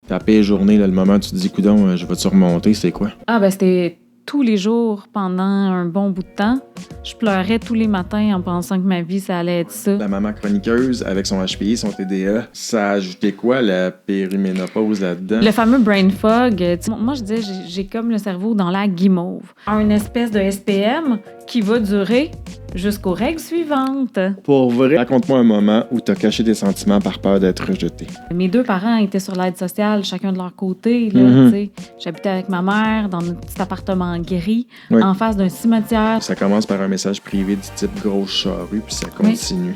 Ta pire journée, là, le moment où tu te dis, coudonc, je vais-tu remonter, c'est quoi? Ah, ben c'était tous les jours pendant un bon bout de temps. Je pleurais tous les matins en pensant que ma vie, ça allait être ça. La maman chroniqueuse, avec son HPI, son TDA, ça a ajouté quoi, la périménopause là-dedans? Le fameux brain fog, moi je disais, j'ai comme le cerveau dans la guimauve. Une espèce de SPM qui va durer jusqu'aux règles suivantes. Pour vrai, raconte-moi un moment où t'as caché tes sentiments par peur d'être rejeté. Mes 2 parents étaient sur l'aide sociale, chacun de leur côté. Là, tu sais. J'habitais avec ma mère dans notre petit appartement gris, Oui. en face d'un cimetière. Ça commence par un message privé du type grosse charrue, puis ça continue.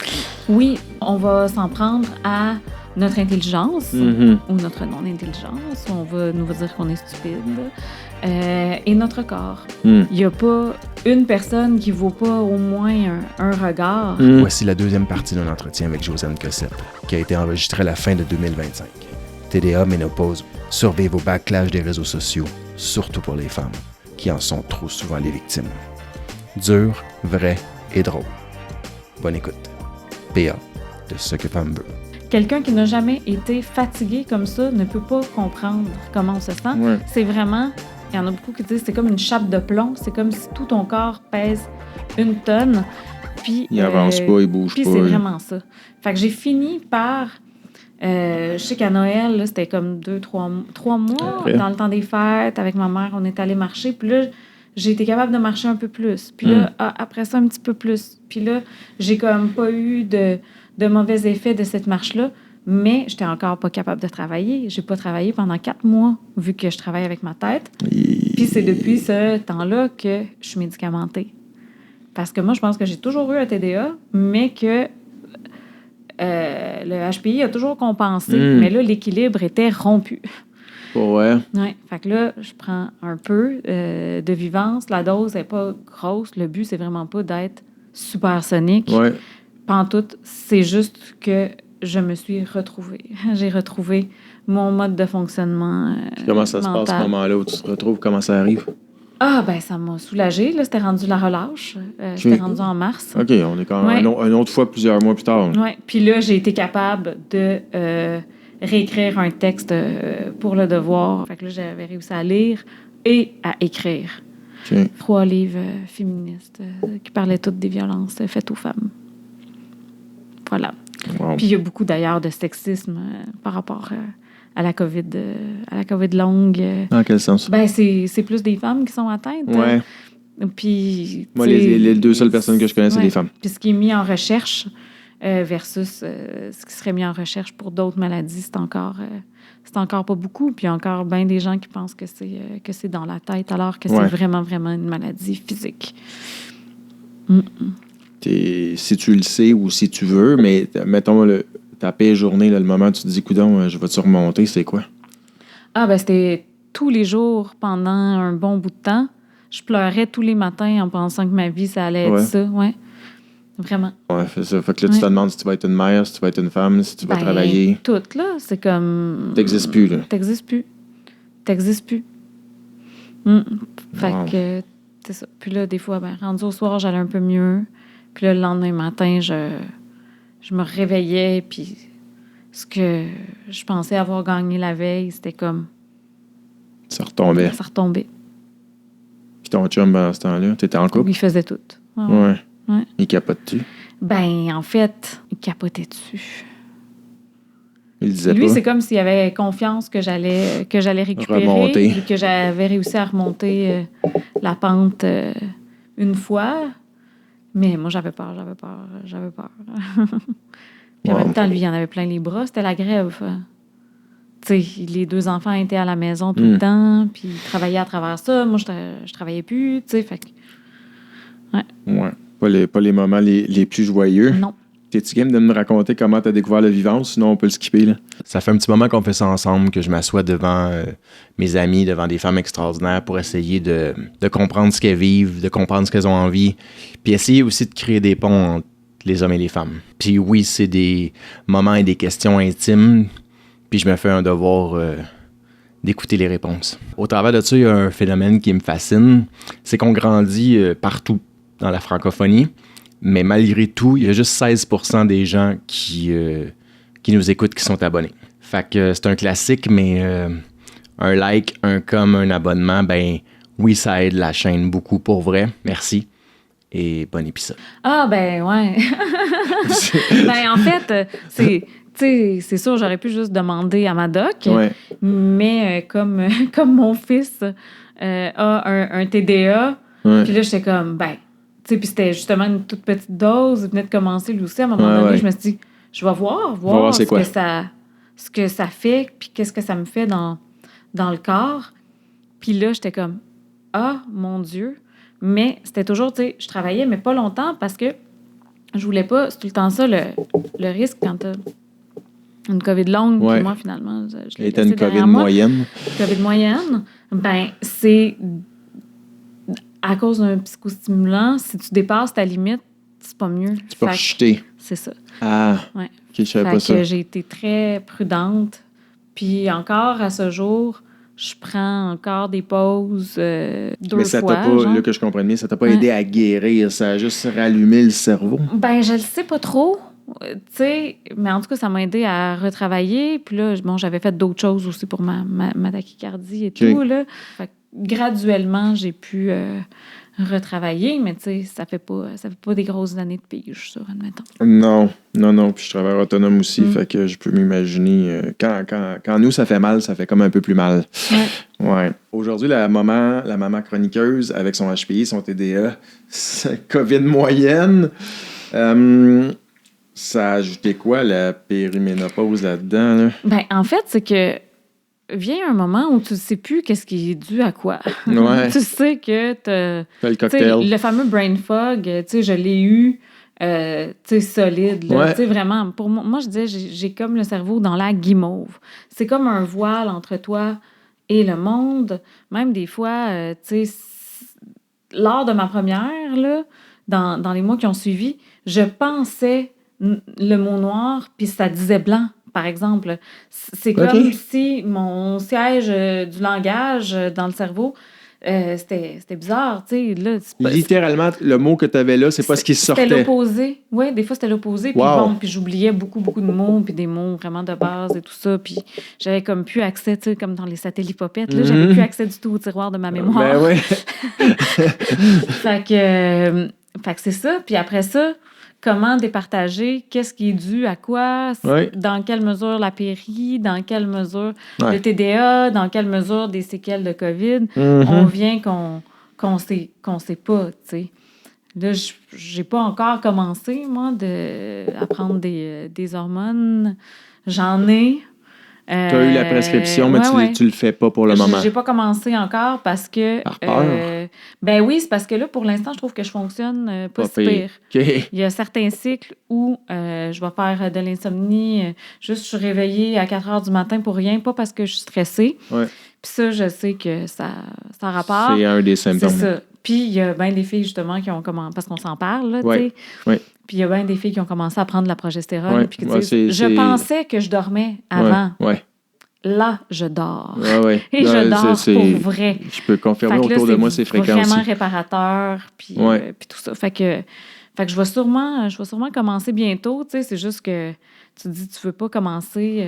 Oui, on va s'en prendre à notre intelligence ou notre non-intelligence. On va nous dire qu'on est stupide. Et notre corps. Il n'y a pas une personne qui ne vaut pas au moins un regard. Voici la deuxième partie d'un entretien avec Josiane Cossette, qui a été enregistrée à la fin de 2025. TDA, ménopause, survivre au backlash des réseaux sociaux, surtout pour les femmes, qui en sont trop souvent les victimes. Dur, vrai et drôle. Bonne écoute. PA, de Ce que femme veut. Quelqu'un qui n'a jamais été fatigué comme ça ne peut pas comprendre comment on se sent. Ouais. C'est vraiment... Il y en a beaucoup qui disent c'est comme une chape de plomb. C'est comme si tout ton corps pèse 1 tonne. Puis, Il avance pas, il bouge puis pas. c'est vraiment ça. Fait que j'ai fini par... je sais qu'à Noël, là, c'était comme 3 mois. Après. Dans le temps des fêtes, avec ma mère, on est allé marcher. Puis là, j'ai été capable de marcher un peu plus. Puis là, après ça, un petit peu plus. Puis là, j'ai comme pas eu de mauvais effets de cette marche-là. Mais j'étais encore pas capable de travailler. J'ai pas travaillé pendant 4 mois, vu que je travaille avec ma tête. Puis c'est depuis ce temps-là que je suis médicamentée. Parce que moi, je pense que j'ai toujours eu un TDA, mais que le HPI a toujours compensé. Mais là, l'équilibre était rompu. Ouais. Ouais. Fait que là, je prends un peu de Vivance. La dose n'est pas grosse. Le but, c'est vraiment pas d'être supersonique. Ouais. Pantoute, c'est juste que je me suis retrouvée. J'ai retrouvé mon mode de fonctionnement Puis comment ça se passe à ce moment-là où tu te retrouves? Comment ça arrive? Ah, ben ça m'a soulagée. Là, c'était rendu la relâche. C'était rendu en mars. OK, on est quand même une autre fois plusieurs mois plus tard. Oui. Puis là, j'ai été capable de réécrire un texte pour le devoir. Fait que là, j'avais réussi à lire et à écrire. 3 livres féministes qui parlaient toutes des violences faites aux femmes. Voilà. Wow. Puis il y a beaucoup d'ailleurs de sexisme par rapport à la COVID longue. Dans quel sens? Ben c'est plus des femmes qui sont atteintes. Ouais. Puis Moi, les 2 seules personnes que je connais, c'est des femmes. Puis ce qui est mis en recherche versus ce qui serait mis en recherche pour d'autres maladies, c'est encore pas beaucoup. Puis il y a encore bien des gens qui pensent que c'est dans la tête, alors que c'est vraiment, vraiment une maladie physique. Si tu le sais ou si tu veux, mais mettons ta pire journée, là, le moment où tu te dis, coudonc, je vais-tu remonter, c'est quoi? Ah, ben c'était tous les jours pendant un bon bout de temps. Je pleurais tous les matins en pensant que ma vie, ça allait être ça. Ouais. Vraiment. Ouais, c'est ça. Fait que là, tu te demandes si tu vas être une mère, si tu vas être une femme, si tu vas travailler. Tout, là. C'est comme... T'existes plus, là. T'existes plus. Fait que, c'est ça. Puis là, des fois, rendu au soir, j'allais un peu mieux. Puis là, le lendemain matin, je me réveillais, puis ce que je pensais avoir gagné la veille, c'était comme... Ça retombait. Puis ton chum, à ce temps-là, t'étais en couple? Il faisait tout. Ouais. Il capote-tu? Ben, en fait, il capotait dessus. Il disait Lui, pas? c'est comme s'il avait confiance que j'allais récupérer. Remonter. Et que j'avais réussi à remonter la pente une fois. Mais moi, j'avais peur. Puis en même temps, lui, il en avait plein les bras. C'était la grève. Tu sais, les 2 enfants étaient à la maison tout le temps, puis ils travaillaient à travers ça. Moi, je travaillais plus, tu sais, fait que... Ouais. Pas les moments les plus joyeux. Non. T'es-tu game de me raconter comment t'as découvert le Vivance? Sinon, on peut le skipper, là. Ça fait un petit moment qu'on fait ça ensemble, que je m'assois devant mes amis, devant des femmes extraordinaires pour essayer de comprendre ce qu'elles vivent, de comprendre ce qu'elles ont envie, puis essayer aussi de créer des ponts entre les hommes et les femmes. Puis oui, c'est des moments et des questions intimes, puis je me fais un devoir d'écouter les réponses. Au travers de ça, il y a un phénomène qui me fascine, c'est qu'on grandit partout dans la francophonie, mais malgré tout, il y a juste 16% des gens qui nous écoutent qui sont abonnés. Fait que c'est un classique, mais un like, un com, un abonnement, ben oui, ça aide la chaîne beaucoup pour vrai. Merci. Et bon épisode. Ah, ben ouais. Ben en fait, c'est sûr, j'aurais pu juste demander à ma doc, Ouais. mais comme mon fils a un TDA, Ouais. puis là, j'étais comme, ben, tu sais, puis c'était justement une toute petite dose, il venait de commencer lui aussi. À un moment donné, Ouais. je me suis dit, je vais voir c'est quoi. ce que ça fait, puis qu'est-ce que ça me fait dans le corps. Puis là, j'étais comme, ah, mon Dieu. Mais c'était toujours, tu sais, je travaillais, mais pas longtemps parce que je voulais pas, c'est tout le temps ça, le risque quand t'as une COVID longue. Ouais. Puis moi, finalement, je l'ai Était laissé une COVID derrière moi. moyenne. COVID moyenne, ben c'est à cause d'un psychostimulant, si tu dépasses ta limite, c'est pas mieux. Tu peux Fait que rejeter. c'est ça. Ah, Ouais. ok, je savais Fait pas ça. que j'ai été très prudente. Puis encore à ce jour, je prends encore des pauses 2 Mais ça fois. t'a pas, genre. là que je comprenne bien, ça t'a pas Ouais. aidé à guérir, ça a juste rallumé le cerveau. Ben, je le sais pas trop. Tu sais, mais en tout cas, ça m'a aidé à retravailler. Puis là, bon, j'avais fait d'autres choses aussi pour ma tachycardie et tout, là. Fait que graduellement, j'ai pu retravailler, mais tu sais, ça fait pas des grosses années de pige, ça, admettons. Non, puis je travaille autonome aussi, fait que je peux m'imaginer, quand nous, ça fait mal, ça fait comme un peu plus mal. Ouais. Aujourd'hui, la maman chroniqueuse, avec son HPI, son TDA, COVID moyenne, ça a ajouté quoi, la périménopause là-dedans, là? Ben, en fait, c'est que vient un moment où tu ne sais plus qu'est-ce qui est dû à quoi. Ouais. Tu sais que T'as le tu sais, cocktail. le fameux brain fog, tu sais, je l'ai eu, tu sais, solide. Là. Ouais. Tu sais, vraiment, pour moi, je disais, j'ai comme le cerveau dans la guimauve. C'est comme un voile entre toi et le monde. Même des fois, tu sais, lors de ma première, là, dans les mois qui ont suivi, je pensais le mot noir, puis ça disait blanc. Par exemple, c'est comme si mon siège du langage dans le cerveau, c'était bizarre, tu sais. Là, Littéralement, le mot que tu avais là, c'est pas ce qui sortait. C'était l'opposé. Oui, des fois, c'était l'opposé. Puis Wow. bon, puis j'oubliais beaucoup de mots, puis des mots vraiment de base et tout ça. Puis j'avais comme plus accès, tu sais, comme dans les satellipopettes, là, j'avais plus accès du tout au tiroir de ma mémoire. Ben oui. Fait que c'est ça. Puis après ça, comment départager, qu'est-ce qui est dû à quoi, dans quelle mesure la péri, dans quelle mesure le TDA, dans quelle mesure des séquelles de COVID. On vient qu'on sait pas, tu sais. Là, j'ai pas encore commencé, moi, à prendre des hormones. J'en ai. Tu as eu la prescription, mais tu le fais pas pour le moment. J'ai pas commencé encore parce que... Par peur? Ben oui, c'est parce que là, pour l'instant, je trouve que je fonctionne pas si pire. Okay. Il y a certains cycles où je vais faire de l'insomnie. Juste, je suis réveillée à 4 heures du matin pour rien, pas parce que je suis stressée. Ouais. Puis ça, je sais que ça rapporte. C'est un des symptômes. C'est ça. Puis il y a bien des filles, justement, qui ont commencé... Parce qu'on s'en parle, là, tu sais. Ouais. Puis il y a bien des filles qui ont commencé à prendre de la progestérone. Ouais. Puis je pensais que je dormais avant. Ouais. Là, je dors. Ouais. Et je dors pour vrai. Je peux confirmer autour de moi, c'est fréquent aussi. C'est vraiment réparateur, puis tout ça. Fait que je vais sûrement commencer bientôt, tu sais, c'est juste que tu te dis, tu veux pas commencer...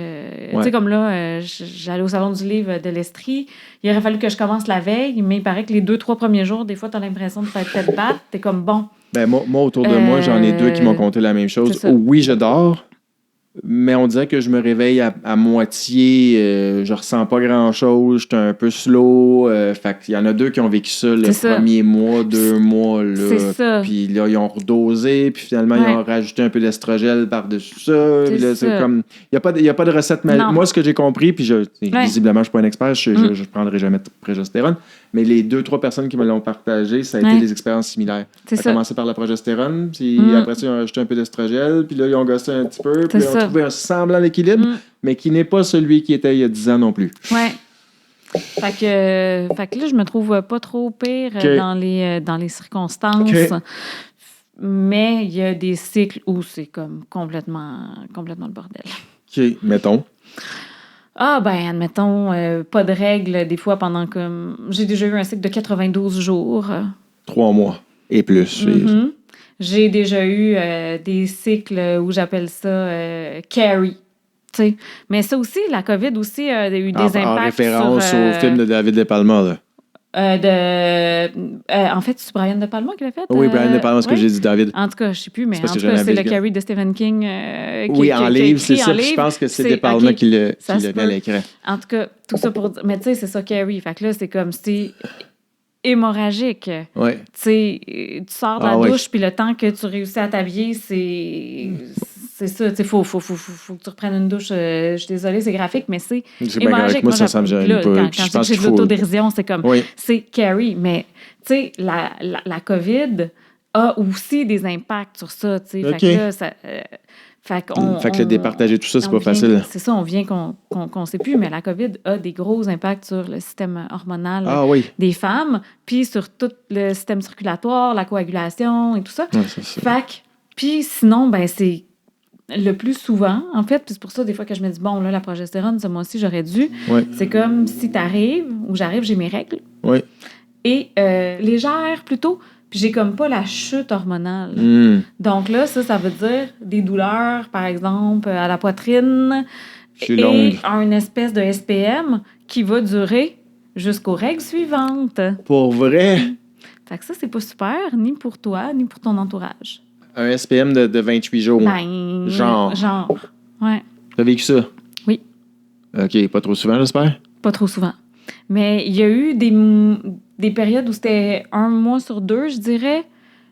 Tu sais, comme là, j'allais au Salon du livre de l'Estrie, il aurait fallu que je commence la veille, mais il paraît que les 2-3 premiers jours, des fois, tu as l'impression de faire tête batte, t'es comme, bon... Ben moi, autour de moi, j'en ai 2 qui m'ont conté la même chose. Oui, je dors, mais on dirait que je me réveille à moitié, je ressens pas grand-chose, j'étais un peu slow. Fait qu'il y en a 2 qui ont vécu ça premier mois, 2 mois. Là, c'est ça. Puis là, ils ont redosé, puis finalement, ils ont rajouté un peu d'estrogel par-dessus ça. Puis là, c'est comme... Il n'y a pas de recette magique. Moi, ce que j'ai compris, puis visiblement, je ne suis pas un expert, je ne prendrai jamais de progestérone, mais les 2-3 personnes qui me l'ont partagé, ça a été des expériences similaires. Ça a commencé par la progestérone, puis après ça, ils ont rajouté un peu d'estrogel, puis là, ils ont gossé un petit peu, puis ils ont trouvé un semblant d'équilibre, mais qui n'est pas celui qui était il y a 10 ans non plus. Ouais. Fait que là, je me trouve pas trop pire dans les circonstances. Mais il y a des cycles où c'est comme complètement le bordel. OK, mettons. Ah, ben, admettons, pas de règles, des fois, pendant comme... J'ai déjà eu un cycle de 92 jours. 3 mois et plus. J'ai déjà eu des cycles où j'appelle ça carry. T'sais. Mais ça aussi, la COVID aussi a eu des impacts. En référence au film de David De Palma, là. En fait, c'est Brian De Palma qui l'a fait? Oui, Brian De Palma, ce que j'ai dit, David. En tout cas, je ne sais plus, mais en tout cas, c'est le Carrie de Stephen King. Oui, en livre, c'est ça. Je pense que c'est De Palma qui l'a mis à l'écran. En tout cas, tout ça pour dire... Mais tu sais, c'est ça, Carrie. Fait que là, c'est comme si... hémorragique. Oui. Tu sais, tu sors de la douche, puis le temps que tu réussis à t'habiller, c'est ça. Tu sais, faut que tu reprennes une douche. Je suis désolée, c'est graphique, mais c'est hémorragique. Moi, ça me gêne pas. Quand j'ai de l'autodérision, c'est comme... C'est Carrie. Mais, tu sais, la COVID a aussi des impacts sur ça, tu sais. Fait que là, ça... Fait que le départager tout ça, c'est pas facile. C'est ça, on vient qu'on ne sait plus, mais la COVID a des gros impacts sur le système hormonal des femmes, puis sur tout le système circulatoire, la coagulation et tout ça. Ouais, c'est puis sinon, ben c'est le plus souvent, en fait, puis c'est pour ça, des fois, que je me dis, bon, là, la progestérone, ça, moi aussi, j'aurais dû. Ouais. C'est comme si t'arrives, ou j'arrive, j'ai mes règles. Oui. Et légères, plutôt. Puis j'ai comme pas la chute hormonale. Donc là, ça veut dire des douleurs, par exemple, à la poitrine. Et une espèce de SPM qui va durer jusqu'aux règles suivantes. Pour vrai? Fait que ça, c'est pas super, ni pour toi, ni pour ton entourage. Un SPM de 28 jours? Ben, genre, ouais. T'as vécu ça? Oui. OK, pas trop souvent, j'espère? Pas trop souvent. Mais il y a eu des périodes où c'était 1 mois sur 2, je dirais.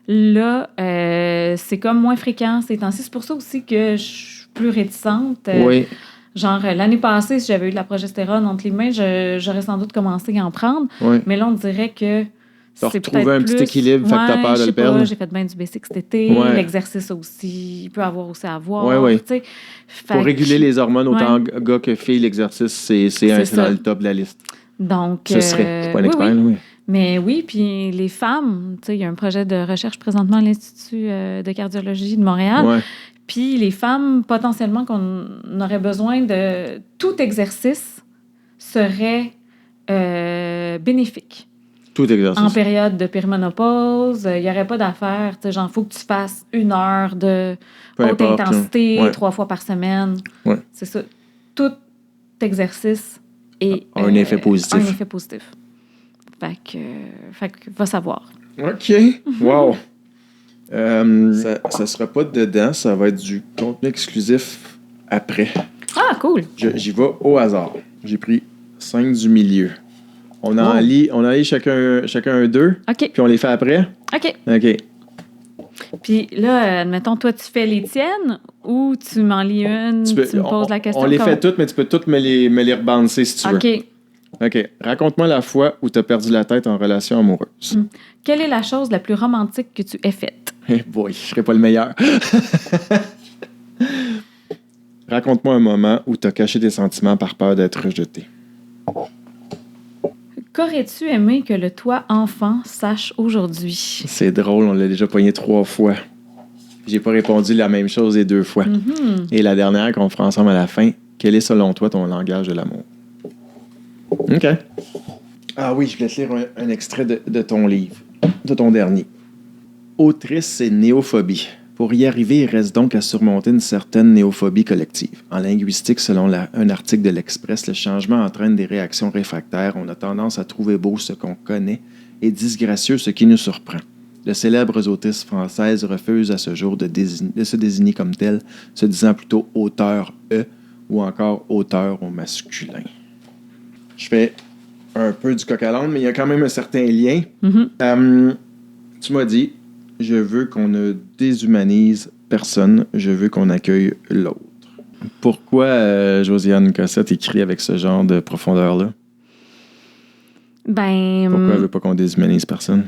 Là, c'est comme moins fréquent ces temps-ci. C'est pour ça aussi que je suis plus réticente. Oui. Genre, l'année passée, si j'avais eu de la progestérone entre les mains, j'aurais sans doute commencé à en prendre. Oui. Mais là, on dirait que t'as retrouvé un petit équilibre, fait que t'as peur de le perdre. J'ai fait bien du basic cet été. Ouais. L'exercice aussi, il peut avoir aussi à voir. Oui. Pour réguler les hormones, autant gars que filles, l'exercice, c'est dans le top de la liste. Donc, ce serait. C'est pas un expert, oui. Mais oui, puis les femmes, tu sais, il y a un projet de recherche présentement à l'Institut de cardiologie de Montréal. Ouais. Puis les femmes, potentiellement, qu'on aurait besoin de... Tout exercice serait bénéfique. Tout exercice. En période de périménopause, il n'y aurait pas d'affaire. Tu sais, genre, il faut que tu fasses 1 heure de haute intensité 3 fois par semaine. Ouais. C'est ça. Tout exercice a un effet positif. Un effet positif. Fait que va savoir. OK. Wow. Ça sera pas dedans, ça va être du contenu exclusif après. Ah, cool. J'y vais au hasard. J'ai pris 5 du milieu. On en lit chacun un 2. OK. Puis on les fait après. OK. OK. Puis là, admettons, toi, tu fais les tiennes ou tu m'en lis une, tu me poses la question. On les fait toutes, mais tu peux toutes me les rebancer si tu veux. OK. Raconte-moi la fois où tu as perdu la tête en relation amoureuse. Quelle est la chose la plus romantique que tu aies faite? Eh boy, je serais pas le meilleur. Raconte-moi un moment où tu as caché tes sentiments par peur d'être rejeté. Qu'aurais-tu aimé que le toi enfant sache aujourd'hui? C'est drôle, on l'a déjà pogné 3 fois. J'ai pas répondu la même chose les 2 fois. Et la dernière qu'on fera ensemble à la fin, quel est selon toi ton langage de l'amour? OK. Ah oui, je vais te lire un extrait de ton livre, de ton dernier. Autrice et néophobie. Pour y arriver, il reste donc à surmonter une certaine néophobie collective. En linguistique, selon un article de l'Express, le changement entraîne des réactions réfractaires. On a tendance à trouver beau ce qu'on connaît et disgracieux ce qui nous surprend. De célèbres autrices françaises refusent à ce jour de se désigner comme telles, se disant plutôt auteur E ou encore auteur au masculin. Je fais un peu du coq à l'âne, mais il y a quand même un certain lien. Tu m'as dit, je veux qu'on ne déshumanise personne, je veux qu'on accueille l'autre. Pourquoi Josiane Cossette écrit avec ce genre de profondeur-là? Pourquoi elle ne veut pas qu'on déshumanise personne?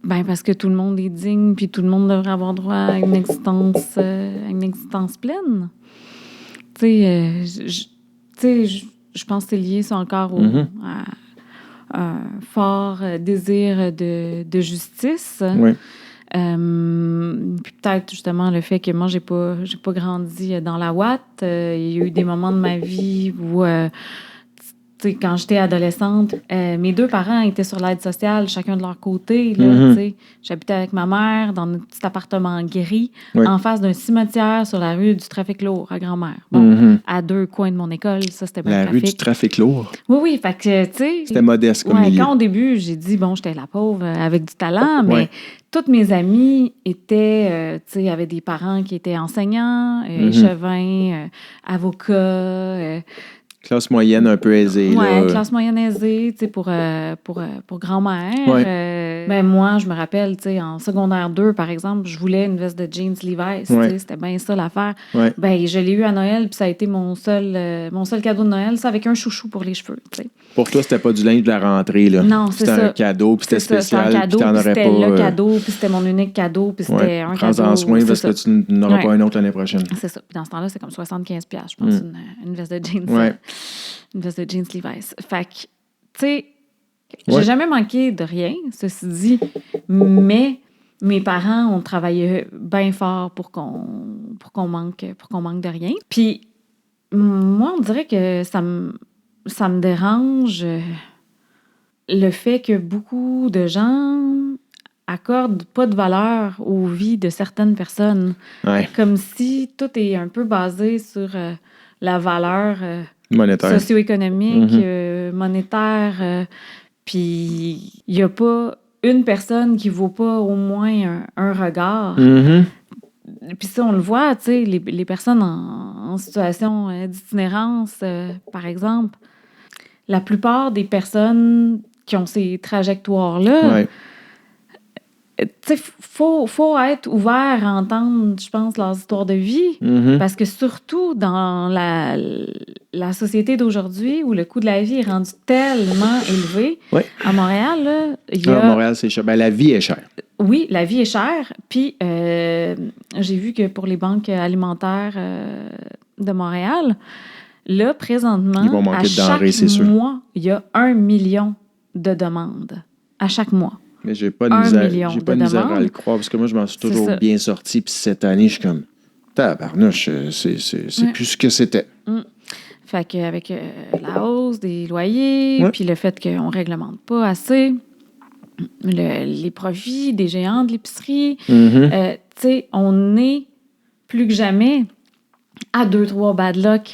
Parce que tout le monde est digne, puis tout le monde devrait avoir droit à une existence pleine. Tu sais, je pense que c'est lié ça encore à un fort désir de justice. Oui. Puis peut-être justement le fait que moi j'ai pas grandi dans la ouate. Il y a eu des moments de ma vie où quand j'étais adolescente, mes 2 parents étaient sur l'aide sociale, chacun de leur côté. Là, j'habitais avec ma mère dans un petit appartement gris, en face d'un cimetière sur la rue du trafic lourd à Grand-Mère. Bon, à 2 coins de mon école, ça, c'était bien la rue du trafic lourd? Oui, fait que, tu sais... C'était modeste comme milieu. Quand au début, j'ai dit, bon, j'étais la pauvre avec du talent, mais toutes mes amies étaient, avaient des parents qui étaient enseignants, échevins, avocats... classe moyenne un peu aisée. Oui, classe moyenne aisée, pour grand-mère. Ben moi, je me rappelle, en secondaire 2, par exemple, je voulais une veste de jeans Levi's. C'était bien ça l'affaire. Ouais. Ben, je l'ai eu à Noël, puis ça a été mon seul cadeau de Noël, ça, avec un chouchou pour les cheveux. T'sais. Pour toi, c'était pas du linge de la rentrée, là. Non, c'est ça. C'était un cadeau, puis c'était spécial, puis t'en aurais pas... C'était le cadeau, puis c'était mon unique cadeau, puis c'était un cadeau. Prends-en soin, parce que tu n'auras pas un autre l'année prochaine. C'est ça. Puis dans ce temps-là, c'est comme 75$, je pense, une veste de jeans. Une veste de jeans Levi's. Fait que, tu sais, j'ai jamais manqué de rien, ceci dit, mais mes parents ont travaillé bien fort pour qu'on manque de rien. Puis, moi, on dirait que ça me dérange le fait que beaucoup de gens accordent pas de valeur aux vies de certaines personnes. Ouais. Comme si tout est un peu basé sur la valeur monétaire, socio-économique, monétaire. Puis il n'y a pas une personne qui vaut pas au moins un regard. Puis ça, on le voit, tu sais, les personnes en situation d'itinérance, par exemple. La plupart des personnes qui ont ces trajectoires-là, tu sais, faut être ouvert à entendre, je pense, leurs histoires de vie. Parce que surtout dans la société d'aujourd'hui, où le coût de la vie est rendu tellement élevé, à Montréal, là, il y a... À Montréal, c'est cher. Ben, la vie est chère. Oui, la vie est chère. Puis, j'ai vu que pour les banques alimentaires de Montréal, là, présentement, ils vont manquer de denrées, c'est sûr. mois, il y a 1 million de demandes. À chaque mois. Mais j'ai pas de misère à le croire, parce que moi, je m'en suis toujours bien sorti. Puis cette année, je suis comme, tabarnouche, c'est plus ce que c'était. Fait qu'avec la hausse des loyers, puis le fait qu'on ne réglemente pas assez, les profits des géants de l'épicerie, tu sais, on est plus que jamais à 2-3 bad luck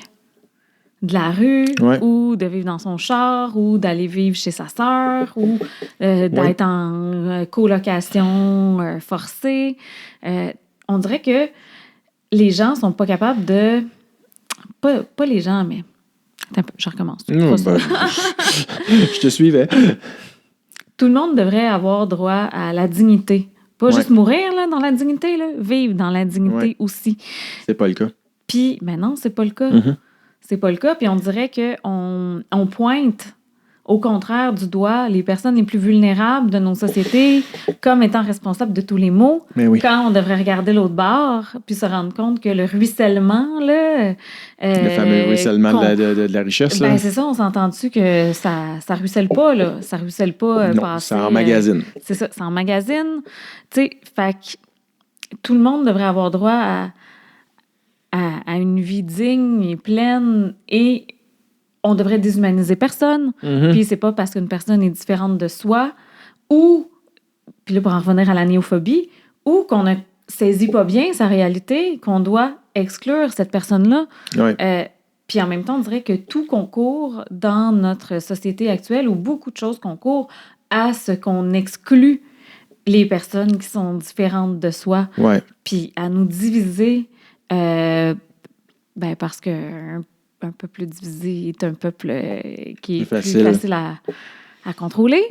de la rue, ou de vivre dans son char, ou d'aller vivre chez sa sœur, ou d'être en colocation forcée. On dirait que les gens sont pas capables de... Pas les gens, mais... Attends un peu, je recommence. Je te suivais. Tout le monde devrait avoir droit à la dignité. Pas juste mourir là, dans la dignité, là, vivre dans la dignité aussi. C'est pas le cas. Puis, mais non, c'est pas le cas. C'est pas le cas. Puis on dirait qu'on pointe, au contraire, du doigt les personnes les plus vulnérables de nos sociétés comme étant responsables de tous les maux. Quand on devrait regarder l'autre bord puis se rendre compte que le ruissellement, là... le fameux ruissellement de la richesse, là. Ben, c'est ça, on s'entend-tu que ça ruisselle pas, là. Ça ruisselle pas non, passer... ça emmagasine. C'est ça, ça emmagasine. Tu sais, fait que tout le monde devrait avoir droit à une vie digne et pleine, et on devrait déshumaniser personne. Puis c'est pas parce qu'une personne est différente de soi, ou, puis là, pour en revenir à la néophobie, ou qu'on ne saisit pas bien sa réalité, qu'on doit exclure cette personne-là. Puis en même temps, on dirait que tout concourt dans notre société actuelle, ou beaucoup de choses concourent à ce qu'on exclut les personnes qui sont différentes de soi, puis à nous diviser, ben parce qu'un peuple divisé est un peuple qui est plus facile à contrôler.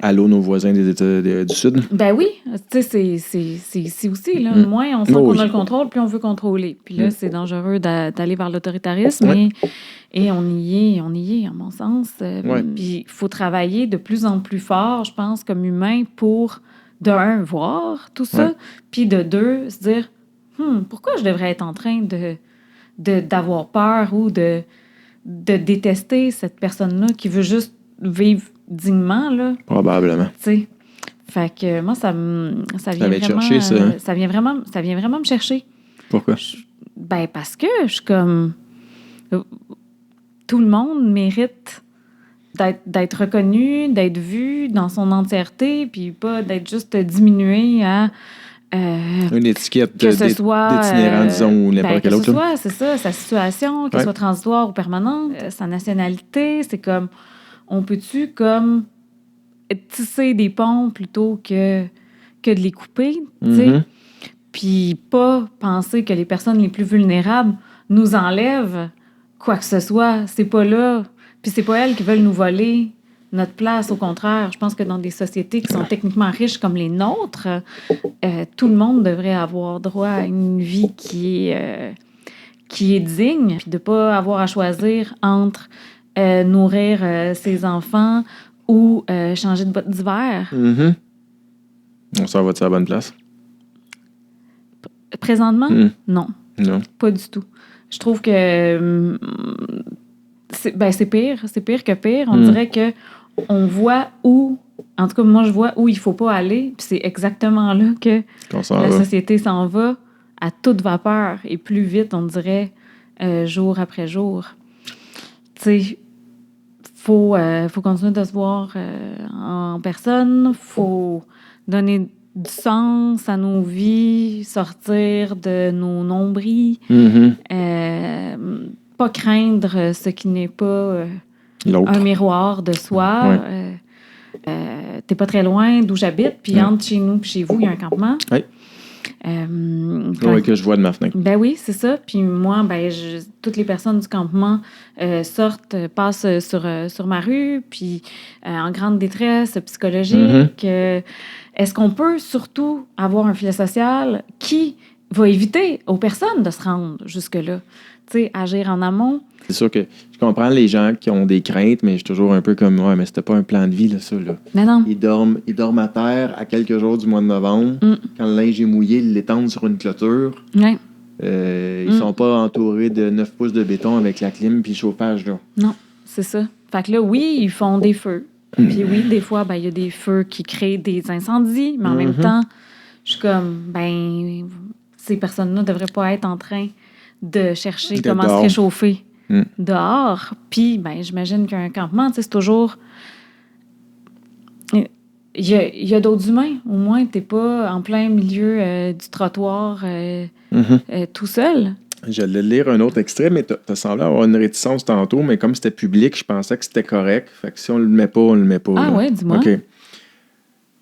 Allô, nos voisins des États du Sud? Ben oui, tu sais, c'est ici aussi. Là. Moins on sent qu'on a le contrôle, plus on veut contrôler. Puis là, c'est dangereux d'aller vers l'autoritarisme. Et on y est, à mon sens. Puis il faut travailler de plus en plus fort, je pense, comme humain, pour, de un, voir tout ça, puis de deux, se dire, pourquoi je devrais être en train d'avoir peur ou de détester cette personne-là qui veut juste vivre dignement, là. Probablement. Tu sais. Fait que moi, ça vient vraiment... chercher, ça, hein? Ça vient vraiment me chercher. Pourquoi? Ben, parce que je suis comme... tout le monde mérite d'être reconnu, d'être vu dans son entièreté, puis pas d'être juste diminué à... une étiquette d'itinérant, disons, ou n'importe quel autre. Que ce soit, c'est ça, sa situation, qu'elle soit transitoire ou permanente, sa nationalité, c'est comme... On peut-tu, comme, tisser des ponts plutôt que de les couper, tu sais? Puis pas penser que les personnes les plus vulnérables nous enlèvent quoi que ce soit. C'est pas là. Puis c'est pas elles qui veulent nous voler notre place. Au contraire, je pense que dans des sociétés qui sont techniquement riches comme les nôtres, tout le monde devrait avoir droit à une vie qui est digne, puis de pas avoir à choisir entre nourrir ses enfants ou changer de bottes d'hiver. On s'en va-tu à la bonne place? Présentement, non. Non. Pas du tout. Je trouve que c'est pire. C'est pire que pire. On dirait que on voit où... En tout cas, moi, je vois où il faut pas aller. Puis c'est exactement là que la société s'en va à toute vapeur et plus vite, on dirait, jour après jour. Tu sais, faut continuer de se voir en personne. Faut donner du sens à nos vies, sortir de nos nombrils, pas craindre ce qui n'est pas un miroir de soi. T'es pas très loin d'où j'habite, puis entre chez nous et chez vous, il y a un campement. Oui. Que je vois de ma fenêtre. Ben oui, c'est ça. Puis moi, toutes les personnes du campement passent sur ma rue, puis en grande détresse psychologique. Est-ce qu'on peut surtout avoir un filet social qui va éviter aux personnes de se rendre jusque-là? Tu sais, agir en amont. C'est sûr que je comprends les gens qui ont des craintes, mais je suis toujours un peu comme, mais c'était pas un plan de vie, là, ça, là. Mais non. Ils dorment à terre à quelques jours du mois de novembre. Quand le linge est mouillé, ils l'étendent sur une clôture. Ouais. Ils sont pas entourés de 9 pouces de béton avec la clim puis le chauffage, là. Non, c'est ça. Fait que là, oui, ils font des feux. Puis oui, des fois, il y a des feux qui créent des incendies, mais en même temps, je suis comme, ces personnes-là ne devraient pas être en train de chercher comment se réchauffer dehors. Puis, j'imagine qu'un campement, c'est toujours... Il y a d'autres humains. Au moins, t'es pas en plein milieu du trottoir tout seul. J'allais lire un autre extrait, mais t'as semblé avoir une réticence tantôt, mais comme c'était public, je pensais que c'était correct. Fait que si on le met pas, on le met pas. Ah ouais, dis-moi. OK.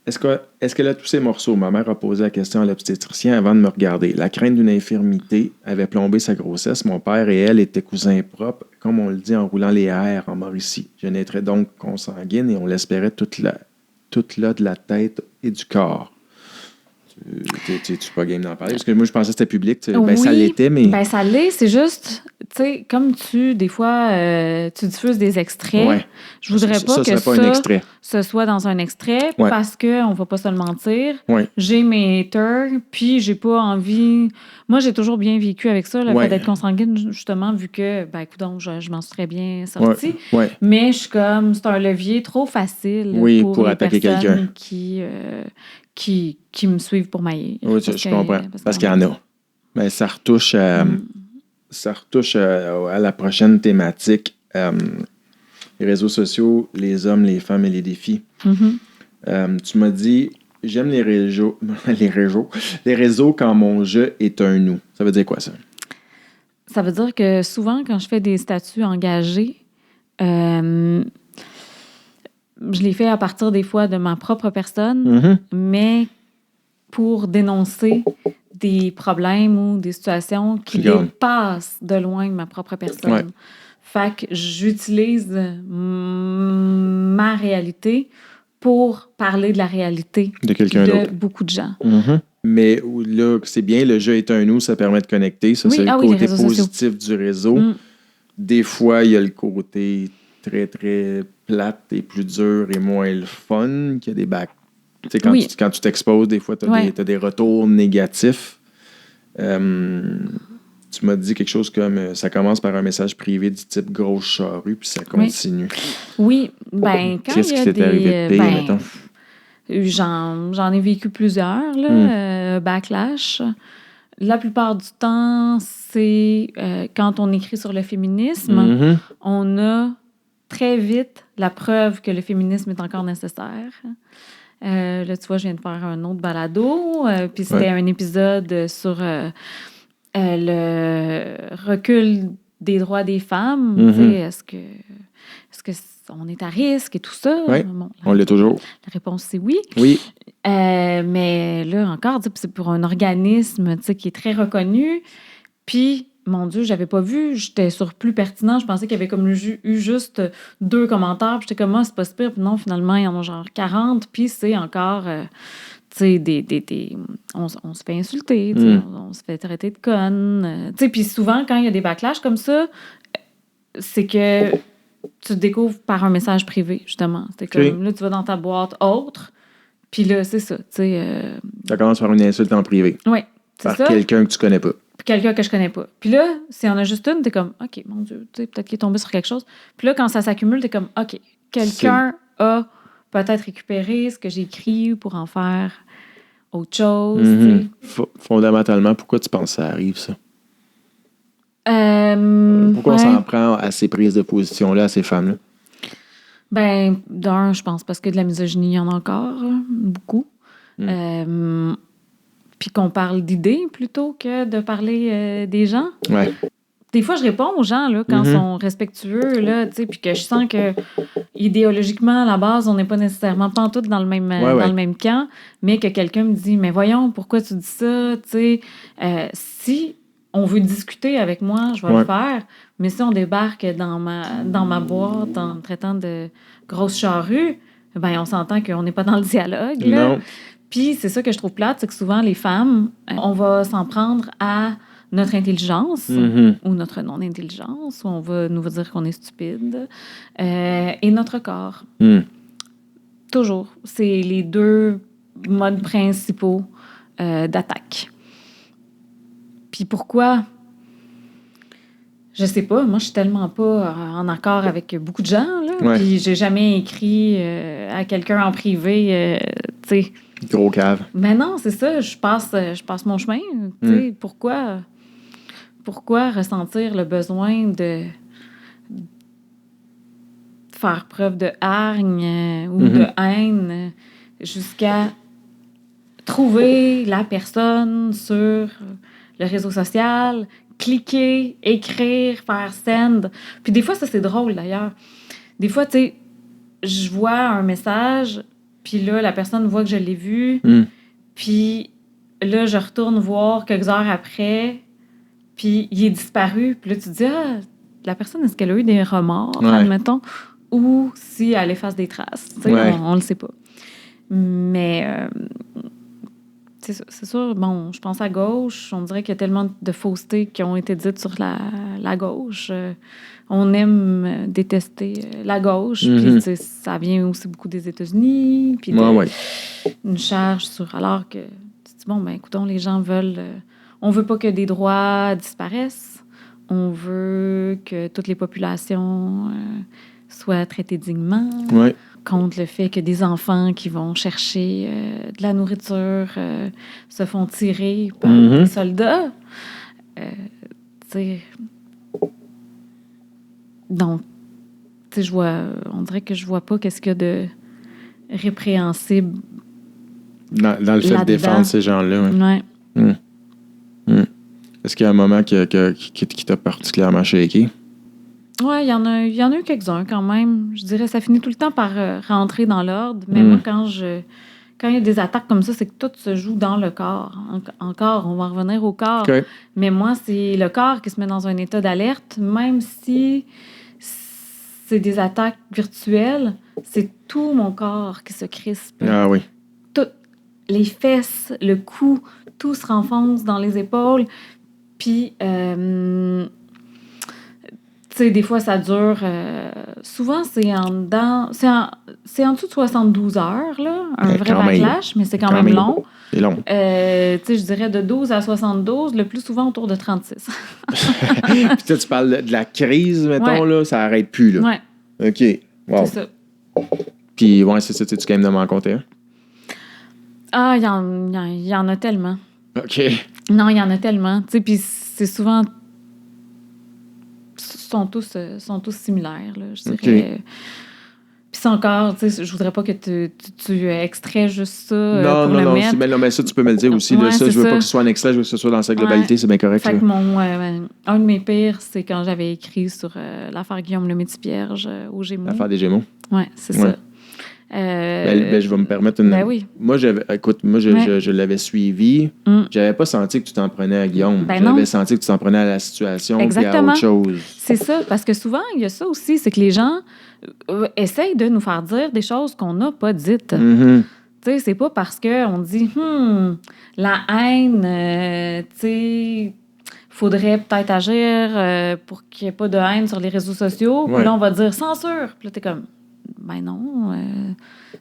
Est-ce que là, tous ces morceaux, ma mère a posé la question à l'obstétricien avant de me regarder. La crainte d'une infirmité avait plombé sa grossesse. Mon père et elle étaient cousins propres, comme on le dit en roulant les airs en Mauricie. Je naîtrais donc consanguine et on l'espérait toute là de la tête et du corps. Tu pas game d'en parler? Parce que moi, je pensais que c'était public. Oui, ça l'était, mais... ça l'est, c'est juste... Tu sais, comme des fois, tu diffuses des extraits, je voudrais pas que ce soit dans un extrait parce qu'on va pas se le mentir. J'ai mes haters, puis j'ai pas envie... Moi, j'ai toujours bien vécu avec ça, le fait d'être consanguine, justement, vu que, écoute, je m'en serais bien sortie. Mais je suis comme, c'est un levier trop facile pour attaquer quelqu'un qui me suivent pour mailler. Oui, je comprends. Parce qu'il y en a. Mais ça retouche à la prochaine thématique. Les réseaux sociaux, les hommes, les femmes et les défis. Tu m'as dit, j'aime les réseaux quand mon je est un nous. Ça veut dire quoi, ça? Ça veut dire que souvent, quand je fais des statuts engagés, je les fais à partir des fois de ma propre personne, mais pour dénoncer des problèmes ou des situations qui dépassent de loin ma propre personne. Fait que j'utilise ma réalité pour parler de la réalité de quelqu'un d'autre. Beaucoup de gens. Mais là, c'est bien, le jeu est un nous, ça permet de connecter. Ça, c'est le côté positif du réseau. Des fois, il y a le côté très, très plate et plus dur et moins le fun qu'il y a des bacs. Tu sais, quand tu t'exposes, des fois, tu as des retours négatifs. Tu m'as dit quelque chose comme ça commence par un message privé du type grosse charrue, puis ça continue. Oui, quand qu'est-ce qui t'est arrivé de pire, mettons? J'en ai vécu plusieurs, là, backlash. la plupart du temps, c'est quand on écrit sur le féminisme, on a très vite la preuve que le féminisme est encore nécessaire. Là, tu vois, je viens de faire un autre balado, puis c'était un épisode sur le recul des droits des femmes. Est-ce que on est à risque et tout ça? Oui, on l'est toujours. La réponse, c'est oui. Oui. Mais là, encore, c'est pour un organisme qui est très reconnu. Puis, mon Dieu, j'avais pas vu. J'étais sur plus pertinent. Je pensais qu'il y avait comme eu juste 2 commentaires. Puis j'étais comme, c'est pas si pire. Puis non, finalement, il y en a genre 40. Puis c'est encore... on se fait insulter, on se fait traiter de conne. Puis souvent, quand il y a des backlash comme ça, c'est que tu te découvres par un message privé, justement. C'est comme, là, tu vas dans ta boîte autre, puis là, c'est ça. Ça commence par une insulte en privé. Oui, c'est par ça. Quelqu'un que tu connais pas. Puis quelqu'un que je connais pas. Puis là, s'il y en a juste une, t'es comme, OK, mon Dieu, peut-être qu'il est tombé sur quelque chose. Puis là, quand ça s'accumule, t'es comme, OK, quelqu'un a peut-être récupéré ce que j'ai écrit pour en faire autre chose. Fondamentalement, pourquoi tu penses que ça arrive, ça? Pourquoi on s'en prend à ces prises de position-là, à ces femmes-là? Ben, d'un, je pense parce que de la misogynie, il y en a encore, beaucoup. Puis qu'on parle d'idées plutôt que de parler des gens. Ouais. Des fois, je réponds aux gens là, quand ils sont respectueux, là, puis que je sens que idéologiquement, à la base, on n'est pas nécessairement pas en tout dans le même, dans le même camp, mais que quelqu'un me dit « Mais voyons, pourquoi tu dis ça? » Si on veut discuter avec moi, je vais le faire, mais si on débarque dans ma boîte en me traitant de grosse charrue, ben on s'entend qu'on n'est pas dans le dialogue. Là. Non. Puis c'est ça que je trouve plate, c'est que souvent, les femmes, on va s'en prendre à notre intelligence ou notre non-intelligence, où on va nous dire qu'on est stupide, et notre corps. Toujours. C'est les 2 modes principaux d'attaque. Puis pourquoi? Je sais pas. Moi, je suis tellement pas en accord avec beaucoup de gens, là. Puis j'ai jamais écrit à quelqu'un en privé, tu sais... Gros cave. Mais non, c'est ça. Je passe mon chemin. Tu sais, pourquoi ressentir le besoin de faire preuve de hargne ou de haine jusqu'à trouver la personne sur le réseau social, cliquer, écrire, faire send. Puis des fois, ça, c'est drôle, d'ailleurs. Des fois, tu sais, je vois un message, puis là, la personne voit que je l'ai vu, puis là, je retourne voir quelques heures après, puis il est disparu. Puis là, tu te dis, la personne, est-ce qu'elle a eu des remords, admettons, ou si elle efface des traces? Tu sais, on le sait pas. Mais... c'est sûr, bon, je pense à gauche, on dirait qu'il y a tellement de faussetés qui ont été dites sur la gauche. On aime détester la gauche, puis ça vient aussi beaucoup des États-Unis, puis une charge sur... Alors que, tu dis, bon, ben écoutons, les gens veulent... on veut pas que des droits disparaissent, on veut que toutes les populations soient traitées dignement. Contre le fait que des enfants qui vont chercher de la nourriture se font tirer par des soldats. Donc, on dirait que je vois pas qu'est-ce qu'il y a de répréhensible dans le fait de défendre ces gens-là. Est-ce qu'il y a un moment qui t'a particulièrement shaké? Oui, il y en a eu quelques-uns quand même. Je dirais ça finit tout le temps par rentrer dans l'ordre. Mais moi, quand il y a des attaques comme ça, c'est que tout se joue dans le corps. Encore, on va revenir au corps. Okay. Mais moi, c'est le corps qui se met dans un état d'alerte, même si c'est des attaques virtuelles, c'est tout mon corps qui se crispe. Ah oui. Tout, les fesses, le cou, tout se renfonce dans les épaules. Puis... tu sais, des fois, ça dure... souvent, c'est en dessous de 72 heures, là, un vrai backlash, mais c'est quand même long. C'est long. Tu sais, je dirais de 12 à 72, le plus souvent autour de 36. Puis toi, tu parles de la crise, mettons, là, ça n'arrête plus, là. Ouais. OK. Wow. C'est ça. Puis, c'est ça, tu es quand même de m'en compter, hein? Ah, il y en a tellement. OK. Non, il y en a tellement. Tu sais, puis c'est souvent... sont tous similaires, là, je dirais. Okay. Puis c'est encore, tu sais, je voudrais pas que tu extrais juste ça non, pour le mettre. Non, mais ça, tu peux me le dire aussi. Là, ça, je veux pas que ce soit un extrait, je veux que ce soit dans sa globalité, c'est bien correct. Fait que un de mes pires, c'est quand j'avais écrit sur l'affaire Guillaume Lemaitre-Vierge aux Gémeaux. L'affaire des Gémeaux. Oui, c'est ça. Je vais me permettre une... Ben oui. Moi, je l'avais suivi. J'avais pas senti que tu t'en prenais à Guillaume. J'avais senti que tu t'en prenais à la situation et à autre chose. C'est ça, parce que souvent, il y a ça aussi, c'est que les gens essayent de nous faire dire des choses qu'on n'a pas dites. Mm-hmm. Tu sais, c'est pas parce qu'on dit la haine, tu sais, faudrait peut-être agir pour qu'il n'y ait pas de haine sur les réseaux sociaux. Puis là, on va dire censure. Puis là, t'es comme, ben non,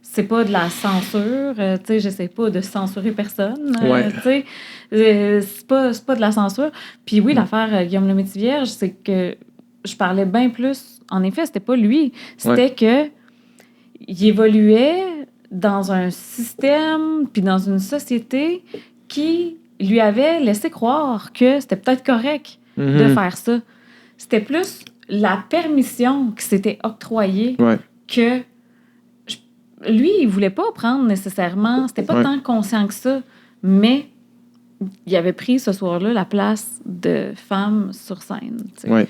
c'est pas de la censure. Tu sais, j'essaie pas de censurer personne. Tu sais, c'est pas de la censure. Puis oui, l'affaire Guillaume Lemaitre-Vierge, c'est que je parlais bien plus. En effet, c'était pas lui. C'était que il évoluait dans un système puis dans une société qui lui avait laissé croire que c'était peut-être correct de faire ça. C'était plus la permission qui s'était octroyée que lui, il voulait pas prendre nécessairement, c'était pas tant conscient que ça, mais il avait pris ce soir-là la place de femme sur scène. Oui.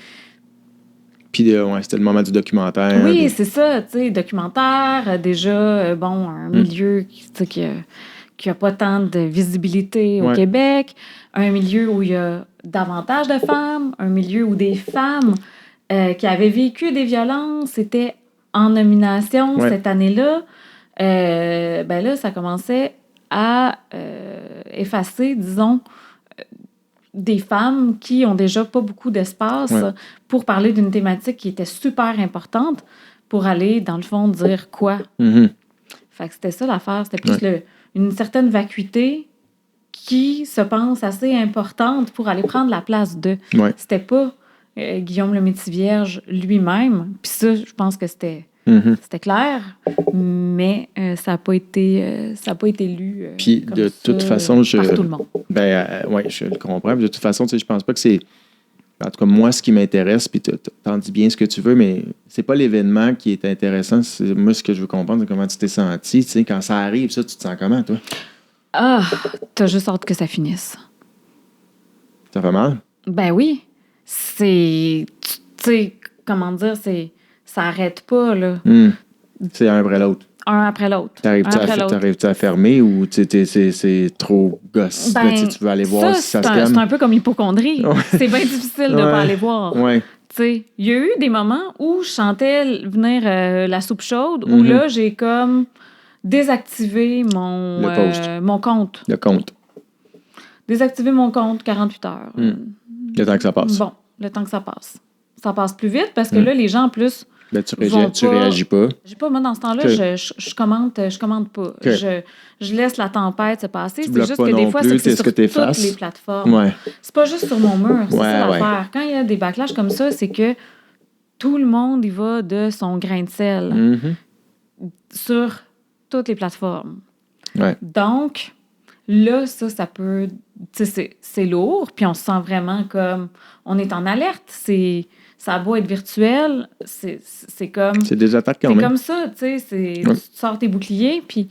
Puis c'était le moment du documentaire. Oui, c'est ça, tu sais, documentaire, déjà, un milieu qui a pas tant de visibilité au Québec, un milieu où il y a davantage de femmes, un milieu où des femmes qui avaient vécu des violences étaient en nomination cette année-là. Ben là, ça commençait à effacer, disons, des femmes qui ont déjà pas beaucoup d'espace pour parler d'une thématique qui était super importante pour aller, dans le fond, dire quoi. Fait que c'était ça l'affaire. C'était plus une certaine vacuité qui se pense assez importante pour aller prendre la place de. C'était pas Guillaume Lemaitre-Vierge lui-même. Puis ça, je pense que c'était clair, mais ça n'a pas été lu puis comme de toute façon, par tout le monde. Je le comprends. Puis de toute façon, je pense pas que c'est... En tout cas, moi, ce qui m'intéresse, puis t'en dis bien ce que tu veux, mais c'est pas l'événement qui est intéressant. Moi, ce que je veux comprendre, c'est comment tu t'es senti. Tu sais, quand ça arrive, ça, tu te sens comment, toi? Ah, t'as juste hâte que ça finisse. Ça fait mal? Ben oui. Tu sais, comment dire, ça arrête pas, là. C'est un après l'autre. Un après l'autre. T'arrives-tu à fermer ou c'est trop gosse? Ben, là, tu veux aller voir si ça se calme? C'est un peu comme l'hypocondrie. C'est bien difficile de pas aller voir. Il y a eu des moments où je sentais venir la soupe chaude, où là, j'ai comme désactivé mon compte. Le compte. Désactiver mon compte 48 heures. Le temps que ça passe. Bon, le temps que ça passe. Ça passe plus vite parce que là, les gens, en plus... Ben, tu réagis pas. Moi, dans ce temps-là, je commente pas. Je laisse la tempête se passer. C'est juste que des fois, c'est sur toutes les plateformes. C'est pas juste sur mon mur. C'est ça l'affaire. Quand il y a des backlash comme ça, c'est que tout le monde y va de son grain de sel sur toutes les plateformes. Donc, là, ça peut... C'est lourd, puis on se sent vraiment comme... On est en alerte. Ça a beau être virtuel, c'est comme... C'est des attaques quand même. C'est comme ça, tu sais. Tu sors tes boucliers, puis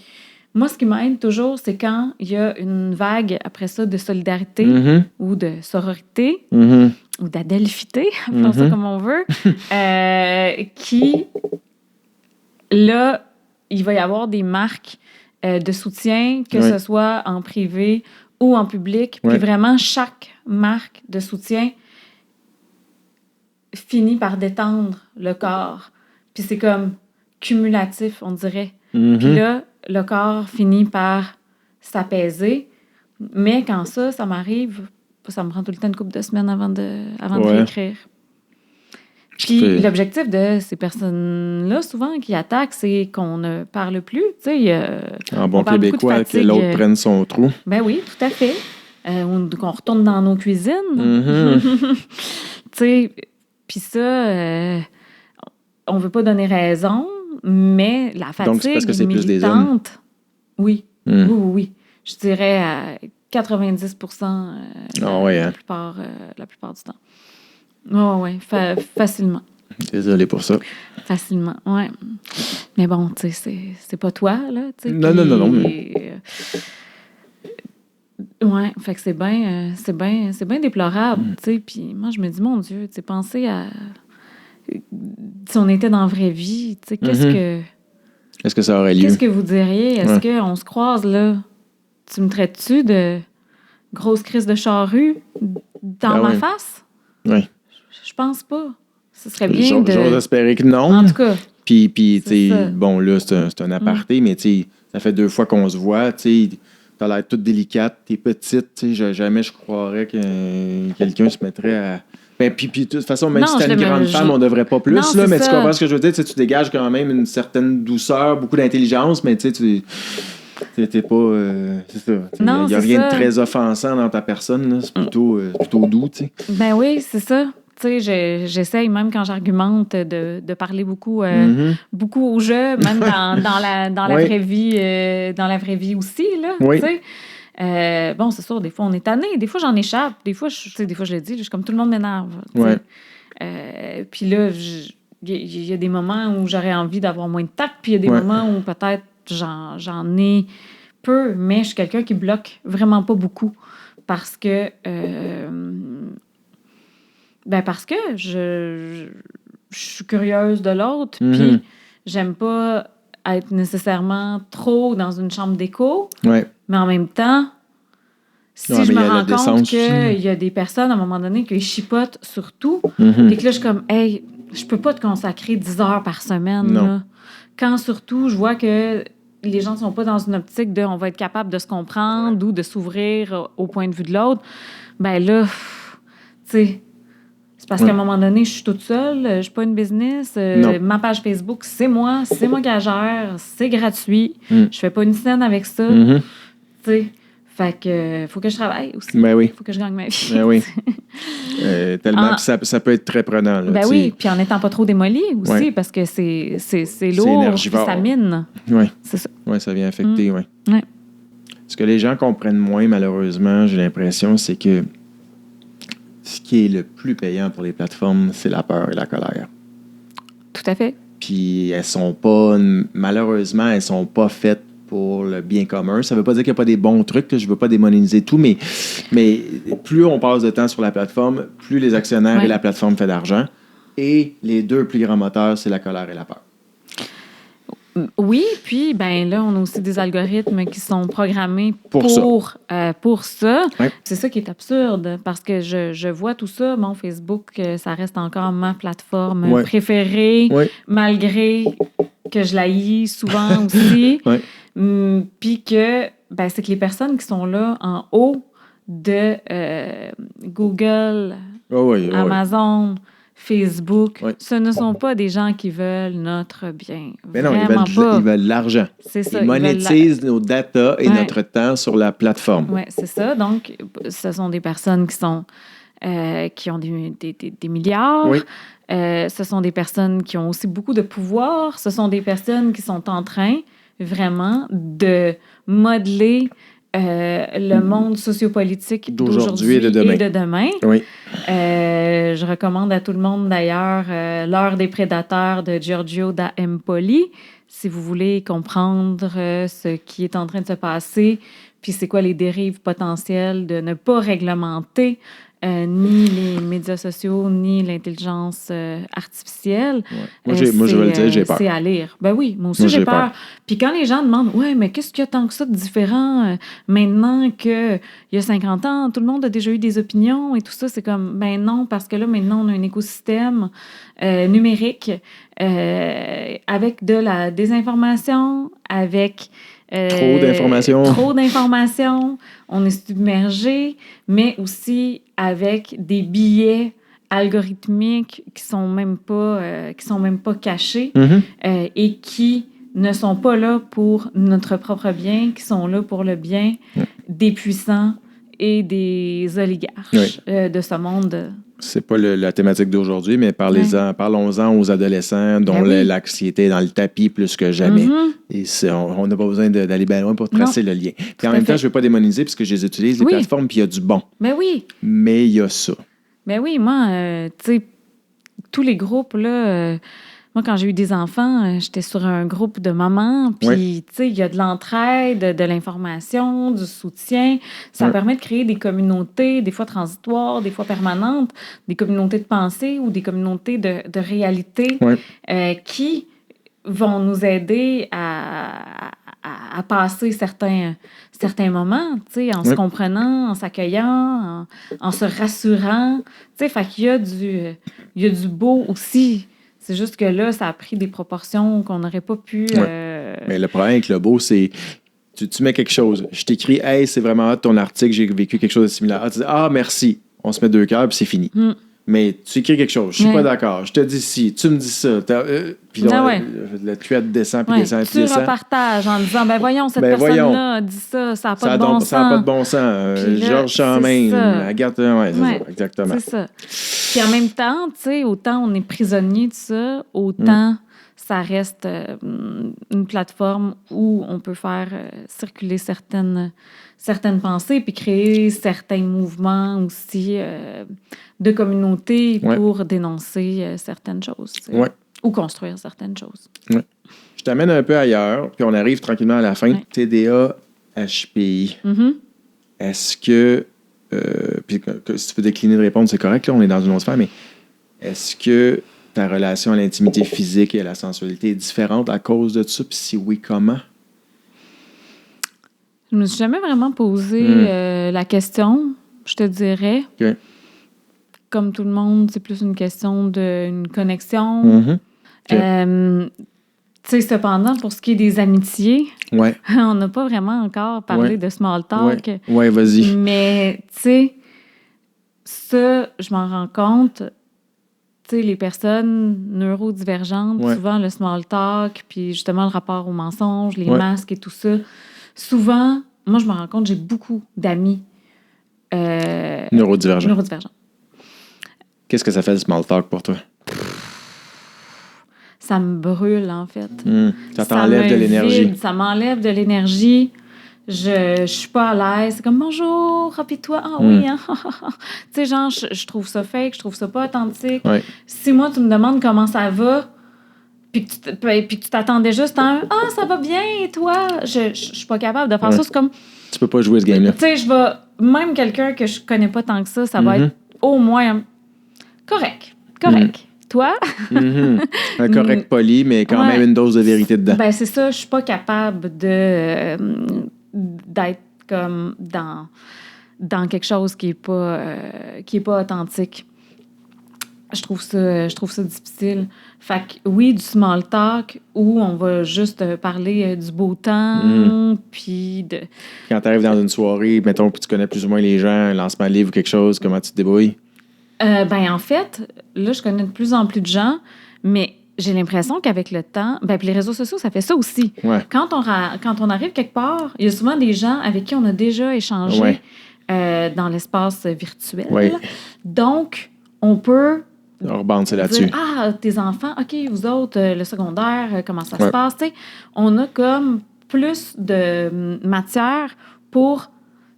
moi, ce qui m'aide toujours, c'est quand il y a une vague, après ça, de solidarité ou de sororité ou d'adelphité, appelons ça comme on veut, qui, là, il va y avoir des marques de soutien, que ce soit en privé ou en public. Puis vraiment, chaque marque de soutien finit par détendre le corps. Puis c'est comme cumulatif, on dirait. Puis là, le corps finit par s'apaiser. Mais quand ça m'arrive, ça me prend tout le temps une couple de semaines avant de réécrire. Puis l'objectif de ces personnes-là, souvent, qui attaquent, c'est qu'on ne parle plus. Tu sais, en bon québécois, que l'autre prenne son trou. Ben oui, tout à fait. Qu'on retourne dans nos cuisines. Tu sais, puis ça, on veut pas donner raison, mais la fatigue donc, c'est parce que c'est militante... plus des hommes. Oui. Oui. Je dirais à 90% la plupart du temps. Oui, facilement. Désolé pour ça. Facilement, oui. Mais bon, tu sais, c'est pas toi, là. Non. Ouais, fait que c'est bien déplorable, tu sais. Puis moi, je me dis, mon Dieu, tu sais, pensez à... Si on était dans la vraie vie, tu sais, Est-ce que ça aurait lieu? Qu'est-ce que vous diriez? Est-ce qu'on se croise, là? Tu me traites-tu de grosse crise de charrue dans ma face? Oui. Je pense pas. Ce serait bien J'ose espérer que non. En tout cas. Puis tu sais, bon, là, c'est un aparté, mais tu sais, ça fait 2 fois qu'on se voit, tu sais, t'as l'air toute délicate, t'es petite, tu sais, jamais je croirais que quelqu'un se mettrait à... Ben, puis de toute façon, même si t'es une grande femme, on devrait pas plus, là, mais tu comprends ce que je veux dire? Tu dégages quand même une certaine douceur, beaucoup d'intelligence, mais tu sais, t'es pas... c'est ça. Il n'y a rien de très offensant dans ta personne, là, c'est plutôt doux, tu sais. Ben oui, c'est ça. Tu sais, j'essaye, même quand j'argumente, de parler beaucoup au jeu, même dans la vraie vie, dans la vraie vie aussi, là, tu sais. Bon, c'est sûr, des fois, on est tanné. Des fois, j'en échappe. Des fois, je le dis, je suis comme tout le monde m'énerve. Puis là, il y a des moments où j'aurais envie d'avoir moins de tact, puis il y a des moments où peut-être j'en ai peu, mais je suis quelqu'un qui bloque vraiment pas beaucoup parce que... parce que je suis curieuse de l'autre, puis j'aime pas être nécessairement trop dans une chambre d'écho, mais en même temps, si je me rends compte qu'il y a des personnes, à un moment donné, qui chipotent sur tout, et que là, je suis comme, hey, je peux pas te consacrer 10 heures par semaine, là. Quand surtout, je vois que les gens ne sont pas dans une optique de on va être capable de se comprendre ou de s'ouvrir au point de vue de l'autre, ben là, tu sais... C'est parce qu'à un moment donné, je suis toute seule, je suis pas une business. Ma page Facebook, c'est moi qui la gère, c'est gratuit. Je fais pas une scène avec ça. Tu sais, fait que faut que je travaille aussi. Ben oui. Faut que je gagne ma vie. Ben oui. Tellement, ça peut être très prenant. Là, ben oui, puis en n'étant pas trop démoli aussi, parce que c'est lourd, puis ça mine. Oui. C'est ça. Oui, ça vient affecter, oui. Ce que les gens comprennent moins, malheureusement, j'ai l'impression, c'est que ce qui est le plus payant pour les plateformes, c'est la peur et la colère. Tout à fait. Puis malheureusement, elles sont pas faites pour le bien commun. Ça veut pas dire qu'il n'y a pas des bons trucs, là, je veux pas démoniser tout, mais plus on passe de temps sur la plateforme, plus les actionnaires et la plateforme font d'argent. Et les 2 plus grands moteurs, c'est la colère et la peur. Oui, puis ben là, on a aussi des algorithmes qui sont programmés pour ça. Ouais. C'est ça qui est absurde, parce que je vois tout ça. Mon Facebook, ça reste encore ma plateforme préférée, malgré que je l'haïs souvent aussi. Puis que c'est que les personnes qui sont là en haut de Google, Amazon... Facebook, ce ne sont pas des gens qui veulent notre bien. Mais non, ils veulent l'argent. C'est ça. Ils monétisent nos data et notre temps sur la plateforme. Oui, c'est ça. Donc, ce sont des personnes qui ont des milliards. Ce sont des personnes qui ont aussi beaucoup de pouvoir. Ce sont des personnes qui sont en train vraiment de modeler le monde sociopolitique d'aujourd'hui et de demain. Oui. Je recommande à tout le monde, d'ailleurs, L'heure des prédateurs de Giorgio da Empoli, si vous voulez comprendre ce qui est en train de se passer, puis c'est quoi les dérives potentielles de ne pas réglementer ni les médias sociaux, ni l'intelligence artificielle. Moi, je vais le dire, j'ai peur. C'est à lire. Ben oui, moi aussi, j'ai peur. Puis quand les gens demandent, ouais, mais qu'est-ce qu'il y a tant que ça de différent maintenant qu'il y a 50 ans, tout le monde a déjà eu des opinions et tout ça, c'est comme, ben non, parce que là, maintenant, on a un écosystème numérique avec de la désinformation, avec... Trop d'informations. On est submergé, mais aussi avec des biais algorithmiques qui sont même pas cachés et qui ne sont pas là pour notre propre bien, qui sont là pour le bien des puissants et des oligarches de ce monde c'est pas la thématique d'aujourd'hui, mais parlons-en aux adolescents dont l'anxiété est dans le tapis plus que jamais. Et on n'a pas besoin d'aller bien loin pour tracer le lien. Puis en même temps, je ne veux pas démoniser parce que je les utilise, les plateformes, puis il y a du bon. Ben oui. Mais il y a ça. Ben oui, moi, tu sais, tous les groupes, là... moi, quand j'ai eu des enfants, j'étais sur un groupe de mamans, puis, tu sais, il y a de l'entraide, de l'information, du soutien. Ça permet de créer des communautés, des fois transitoires, des fois permanentes, des communautés de pensée ou des communautés de réalité qui vont nous aider à passer certains moments, tu sais, en se comprenant, en s'accueillant, en se rassurant. Tu sais, fait qu'il y a du beau aussi. C'est juste que là, ça a pris des proportions qu'on n'aurait pas pu... Mais le problème avec le beau, c'est... Tu mets quelque chose. Je t'écris « Hey, c'est vraiment hot ton article, j'ai vécu quelque chose de similaire. » Tu dis « Ah, merci. » On se met 2 cœurs, puis c'est fini. Mais tu écris quelque chose. Je suis pas d'accord. Je te dis ci. Tu me dis ça. Puis là, le tuette descend, puis descend, puis descend. Tu repartages en disant « Ben voyons, cette personne-là dit ça. Ça n'a pas de bon sens. » Ça n'a pas de bon sens. Georges Chamain. Regarde, exactement. C'est ça. Puis en même temps, tu sais, autant on est prisonnier de ça, autant ça reste une plateforme où on peut faire circuler certaines pensées puis créer certains mouvements aussi de communauté pour dénoncer certaines choses. Ou construire certaines choses. Je t'amène un peu ailleurs, puis on arrive tranquillement à la fin. TDA, HPI. Est-ce que... puis si tu veux décliner de répondre, c'est correct, là, on est dans une autre sphère, mais est-ce que ta relation à l'intimité physique et à la sensualité est différente à cause de ça? Puis si oui, comment? Je me suis jamais vraiment posé la question, je te dirais. Okay. Comme tout le monde, c'est plus une question d'une connexion. Okay. Tu sais, cependant, pour ce qui est des amitiés, on n'a pas vraiment encore parlé de small talk. Ouais, vas-y. Mais, tu sais, ça, je m'en rends compte. Tu sais, les personnes neurodivergentes, souvent le small talk, puis justement le rapport au mensonge, les masques et tout ça. Souvent, moi, je me rends compte, j'ai beaucoup d'amis neurodivergents. Qu'est-ce que ça fait le small talk pour toi? Ça me brûle, en fait. Ça t'enlève de l'énergie. Ça m'enlève de l'énergie. Je suis pas à l'aise. C'est comme « Bonjour, puis toi? Ah oui, hein? » Tu sais, genre, je trouve ça fake, je trouve ça pas authentique. Si moi, tu me demandes comment ça va, puis que tu t'attendais juste à un « Ah, ça va bien, et toi? » Je suis pas capable de faire ça. C'est comme... Tu peux pas jouer ce game-là. Tu sais, je vais... Même quelqu'un que je connais pas tant que ça va être au moins correct. Toi? Un correct poli, mais quand même une dose de vérité dedans. Ben c'est ça, je suis pas capable d'être comme dans quelque chose qui est pas authentique. Je trouve ça difficile. Fait que oui, du small talk où on va juste parler du beau temps, puis de... Quand tu arrives dans une soirée, mettons, puis tu connais plus ou moins les gens, un lancement de livre ou quelque chose, comment tu te débrouilles? Ben en fait, là, je connais de plus en plus de gens, mais j'ai l'impression qu'avec le temps... Ben puis les réseaux sociaux, ça fait ça aussi. Quand on arrive quelque part, il y a souvent des gens avec qui on a déjà échangé dans l'espace virtuel. Donc, on peut... c'est là-dessus. Ah, tes enfants, OK, vous autres, le secondaire, comment ça se passe? T'sais, on a comme plus de matière pour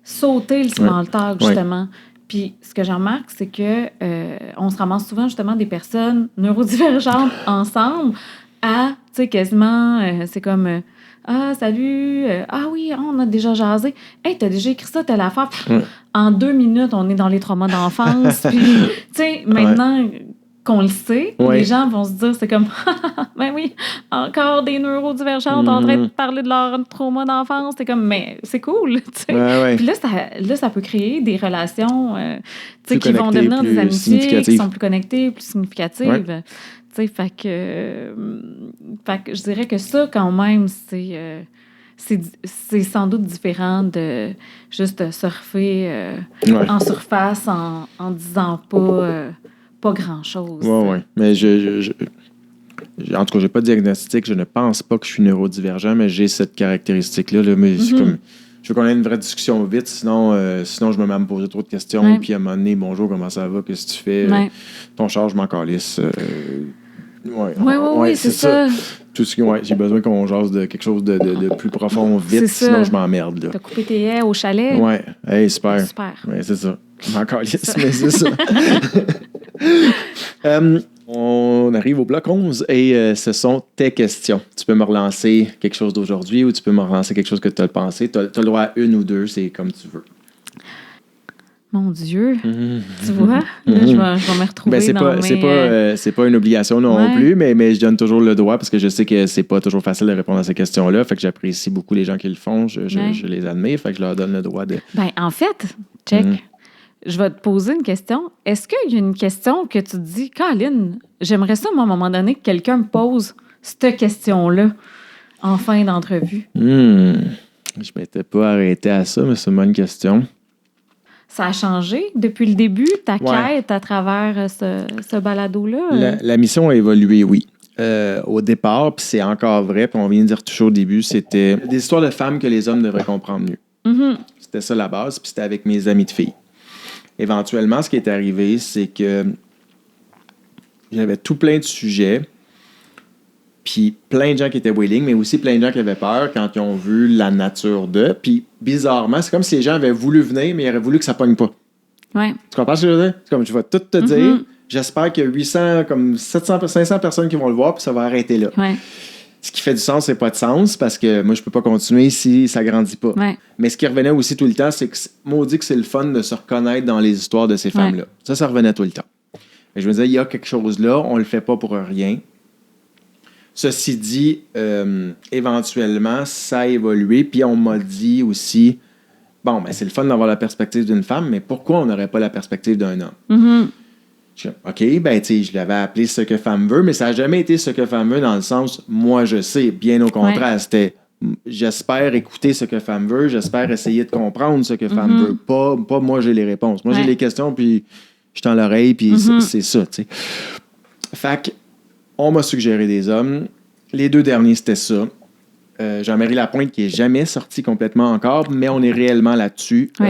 sauter le small talk, justement. Puis ce que j'en remarque, c'est que on se ramasse souvent, justement, des personnes neurodivergentes ensemble à, tu sais, quasiment, c'est comme... Ah, salut! Ah oui, on a déjà jasé. Hey, t'as déjà écrit ça, telle affaire. En 2 minutes, on est dans les traumas d'enfance. Puis, tu sais, maintenant qu'on le sait, les gens vont se dire, c'est comme, ben oui, encore des neurodivergentes en train de parler de leur trauma d'enfance. C'est comme, mais c'est cool, tu sais. Puis là, ça peut créer des relations, tu sais, qui vont devenir des amitiés, qui sont plus connectées, plus significatives. Fait que je dirais que ça, quand même, c'est sans doute différent de juste surfer en surface en disant pas grand-chose. Oui. Mais en tout cas, j'ai pas de diagnostic. Je ne pense pas que je suis neurodivergent, mais j'ai cette caractéristique-là. Là, mais c'est comme... je veux qu'on ait une vraie discussion vite, sinon je me mets à me poser trop de questions, puis à un moment donné, bonjour, comment ça va, qu'est-ce que tu fais, ton char, je m'en calisse. Oui, c'est ça. Tout ce j'ai besoin qu'on jase de quelque chose de plus profond vite, sinon je m'emmerde. Là. T'as coupé tes haies au chalet? Ouais, hey, super. Ouais, c'est ça. Je m'en calisse, mais c'est ça. On arrive au bloc 11 et ce sont tes questions. Tu peux me relancer quelque chose d'aujourd'hui ou tu peux me relancer quelque chose que tu as pensé. Tu as le droit à une ou deux, c'est comme tu veux. Mon Dieu, tu vois, là, je vais me retrouver c'est pas une obligation non plus, mais je donne toujours le droit parce que je sais que c'est pas toujours facile de répondre à ces questions-là. Fait que j'apprécie beaucoup les gens qui le font. Je les admire. Fait que je leur donne le droit de... Ben, en fait, check. Je vais te poser une question. Est-ce qu'il y a une question que tu te dis, Caroline, j'aimerais ça, moi, à un moment donné, que quelqu'un me pose cette question-là en fin d'entrevue? Je m'étais pas arrêté à ça, mais c'est une bonne question. Ça a changé depuis le début, ta quête à travers ce balado-là? La mission a évolué, oui. Au départ, puis c'est encore vrai, puis on vient de dire toujours au début, c'était des histoires de femmes que les hommes devraient comprendre mieux. C'était ça la base, puis c'était avec mes amis de filles. Éventuellement, ce qui est arrivé, c'est que j'avais tout plein de sujets, puis plein de gens qui étaient willing, mais aussi plein de gens qui avaient peur quand ils ont vu la nature d'eux. Puis bizarrement, c'est comme si les gens avaient voulu venir, mais ils auraient voulu que ça pogne pas. Ouais. Tu comprends ce que je veux dire? C'est comme je vais tout te dire. J'espère qu'il y a 800, comme 700, 500 personnes qui vont le voir, puis ça va arrêter là. Ouais. Ce qui fait du sens, c'est pas de sens, parce que moi, je peux pas continuer si ça grandit pas. Ouais. Mais ce qui revenait aussi tout le temps, c'est que maudit que c'est le fun de se reconnaître dans les histoires de ces femmes-là. Ça revenait tout le temps. Et je me disais, il y a quelque chose là, on le fait pas pour rien. Ceci dit, éventuellement, ça a évolué, puis on m'a dit aussi, bon, ben c'est le fun d'avoir la perspective d'une femme, mais pourquoi on n'aurait pas la perspective d'un homme? OK, ben tu sais, je l'avais appelé ce que femme veut, mais ça n'a jamais été ce que femme veut dans le sens, moi je sais, bien au contraire, c'était j'espère écouter ce que femme veut, j'espère essayer de comprendre ce que femme veut, pas moi j'ai les réponses. Moi j'ai les questions, puis je tends l'oreille, puis c'est ça, tu sais. Fait que, on m'a suggéré des hommes. Les 2 derniers, c'était ça. Jean-Marie Lapointe, qui n'est jamais sorti complètement encore, mais on est réellement là-dessus. Oui.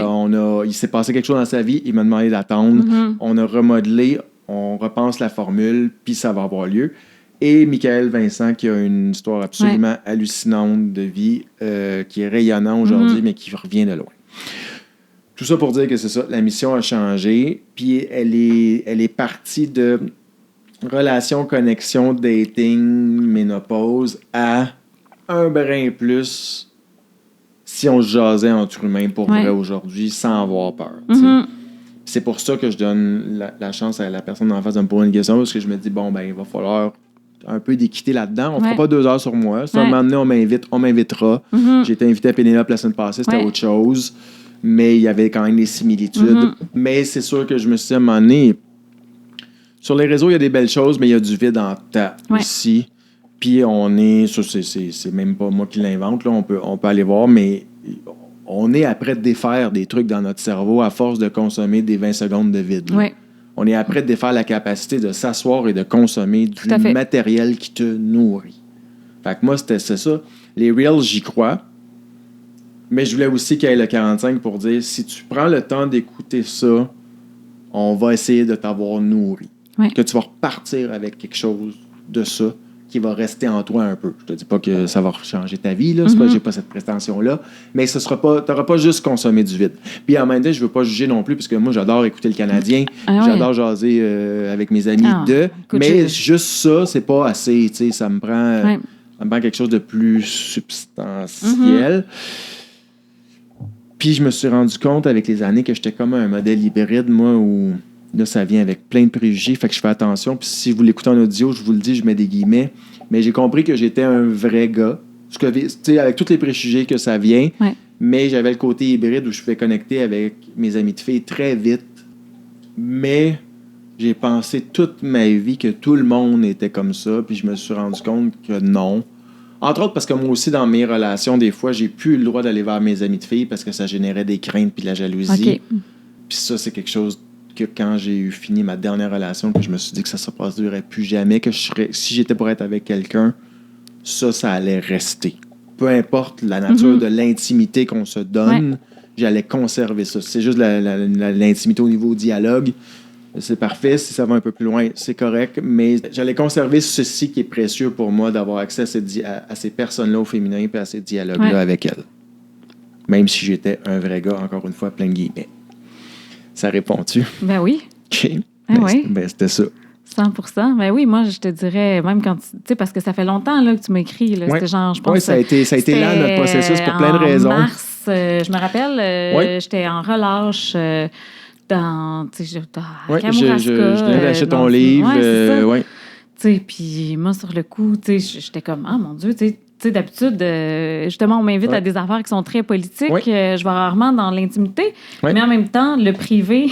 Il s'est passé quelque chose dans sa vie, il m'a demandé d'attendre. On a remodelé, on repense la formule, puis ça va avoir lieu. Et Michael Vincent, qui a une histoire absolument hallucinante de vie, qui est rayonnante aujourd'hui, mais qui revient de loin. Tout ça pour dire que c'est ça, la mission a changé, puis elle est partie de relation, connexion, dating, ménopause à un brin plus si on se jasait entre humains pour vrai aujourd'hui sans avoir peur. C'est pour ça que je donne la chance à la personne en face de me poser une question parce que je me dis, bon, ben il va falloir un peu d'équité là-dedans. On ne fera pas 2 heures sur moi. Si à un moment donné, on m'invitera. J'ai été invité à Pénélope la semaine passée, c'était autre chose. Mais il y avait quand même des similitudes. Mais c'est sûr que je me suis dit à un moment donné, sur les réseaux, il y a des belles choses, mais il y a du vide en temps aussi. Puis c'est même pas moi qui l'invente, là, on peut aller voir, mais on est après de défaire des trucs dans notre cerveau à force de consommer des 20 secondes de vide. On est après de défaire la capacité de s'asseoir et de consommer du matériel qui te nourrit. Fait que moi, c'est ça. Les Reels, j'y crois. Mais je voulais aussi qu'il y ait le 45 pour dire, si tu prends le temps d'écouter ça, on va essayer de t'avoir nourri. Que tu vas repartir avec quelque chose de ça qui va rester en toi un peu. Je te dis pas que ça va changer ta vie, là. C'est pas, j'ai pas cette prétention-là, mais ce sera pas, t'auras pas juste consommé du vide. Puis en même temps, je veux pas juger non plus, parce que moi, j'adore écouter le Canadien, j'adore jaser avec mes amis mais juste ça, c'est pas assez, tu sais, ça me prend quelque chose de plus substantiel. Puis je me suis rendu compte avec les années que j'étais comme un modèle hybride, moi, où là, ça vient avec plein de préjugés, fait que je fais attention. Puis si vous l'écoutez en audio, je vous le dis, je mets des guillemets. Mais j'ai compris que j'étais un vrai gars. Tu sais, avec tous les préjugés que ça vient. Mais j'avais le côté hybride où je fais connecter avec mes amis de filles très vite. Mais j'ai pensé toute ma vie que tout le monde était comme ça. Puis je me suis rendu compte que non. Entre autres parce que moi aussi, dans mes relations, des fois, j'ai plus le droit d'aller vers mes amis de filles parce que ça générait des craintes puis de la jalousie. Puis ça, c'est quelque chose que quand j'ai eu fini ma dernière relation, que je me suis dit que ça ne se passerait plus jamais, que si j'étais pour être avec quelqu'un, ça allait rester. peu importe la nature de l'intimité qu'on se donne, j'allais conserver ça. C'est juste l'intimité au niveau dialogue. C'est parfait. Si ça va un peu plus loin, c'est correct. Mais j'allais conserver ceci qui est précieux pour moi, d'avoir accès à ces personnes-là au féminin et à ces dialogues-là avec elles. Même si j'étais un vrai gars, encore une fois, plein de guillemets. Ça répond-tu? Ben oui. OK. C'était ça. 100%. Ben oui, moi, je te dirais, même quand tu sais, parce que ça fait longtemps là, que tu m'as écrit. Là, c'était genre, je pense. Oui, ça a été là, notre processus, pour plein de raisons. En mars, je me rappelle, j'étais en relâche dans Kamouraska. Je venais d'acheter ton livre. Tu sais, puis moi, sur le coup, tu sais, j'étais comme, ah mon Dieu, tu sais, d'habitude, justement, on m'invite à des affaires qui sont très politiques. Je vais rarement dans l'intimité. Mais en même temps, le privé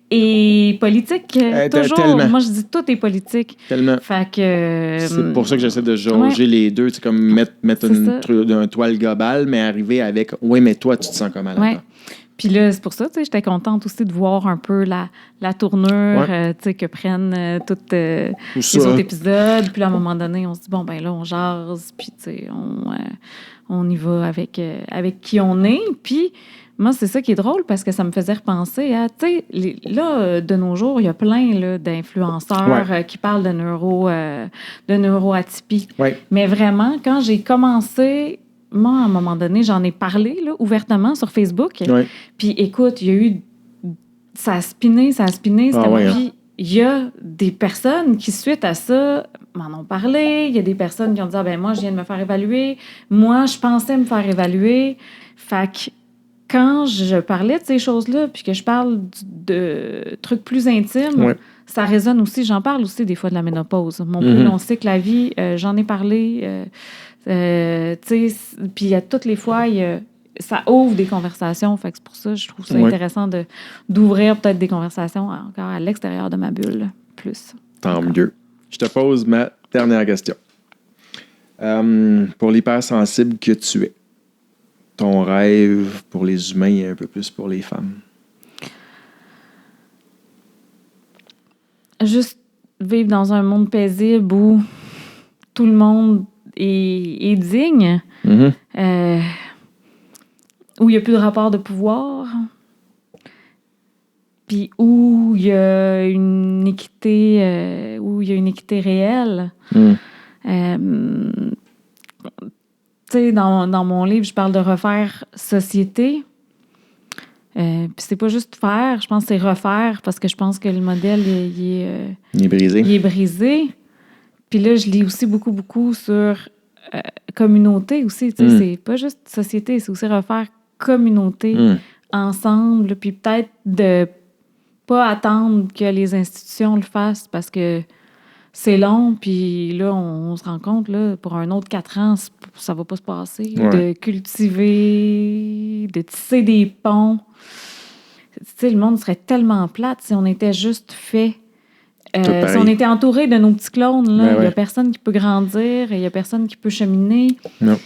est politique. Toujours. Tellement. Moi, je dis tout est politique. Tellement. Fait que... c'est pour ça que j'essaie de jauger les deux. C'est comme mettre un toile global, mais arriver avec, mais toi, tu te sens comment là-dedans? Puis là, c'est pour ça, tu sais, j'étais contente aussi de voir un peu la tournure, tu sais, que prennent tous les autres épisodes. Puis là, à un moment donné, on se dit, bon, ben là, on jase, puis tu sais, on y va avec qui on est. Puis moi, c'est ça qui est drôle parce que ça me faisait repenser à, tu sais, là, de nos jours, il y a plein là, d'influenceurs qui parlent de neuroatypie. Mais vraiment, quand j'ai commencé... Moi, à un moment donné, j'en ai parlé là, ouvertement sur Facebook. Puis écoute, il y a eu... Ça a spiné. Puis il y a des personnes qui, suite à ça, m'en ont parlé. Il y a des personnes qui ont dit, moi, je viens de me faire évaluer. Moi, je pensais me faire évaluer. Fait que quand je parlais de ces choses-là, puis que je parle de trucs plus intimes, ça résonne aussi. J'en parle aussi des fois de la ménopause. Mon plus long cycle, la vie, j'en ai parlé... puis à toutes les fois, ça ouvre des conversations. Fait que c'est pour ça que je trouve ça intéressant d'ouvrir peut-être des conversations encore à l'extérieur de ma bulle plus. Tant mieux. Je te pose ma dernière question. Pour l'hypersensible que tu es, ton rêve pour les humains et un peu plus pour les femmes? Juste vivre dans un monde paisible où tout le monde est digne, où il n'y a plus de rapport de pouvoir, puis où il y a une équité, réelle. Tu sais, dans mon livre, je parle de refaire société. Puis c'est pas juste faire, je pense que c'est refaire, parce que je pense que le modèle, il est brisé. Il est brisé. Puis là, je lis aussi beaucoup sur communauté aussi. Tu sais, c'est pas juste société, c'est aussi refaire communauté ensemble. Puis peut-être de pas attendre que les institutions le fassent parce que c'est long. Puis là, on se rend compte, là, pour un autre 4 ans, ça va pas se passer. De cultiver, de tisser des ponts. Tu sais, le monde serait tellement plate si on était juste fait. Si on était entouré de nos petits clones, là, il n'y a personne qui peut grandir, il n'y a personne qui peut cheminer. Non.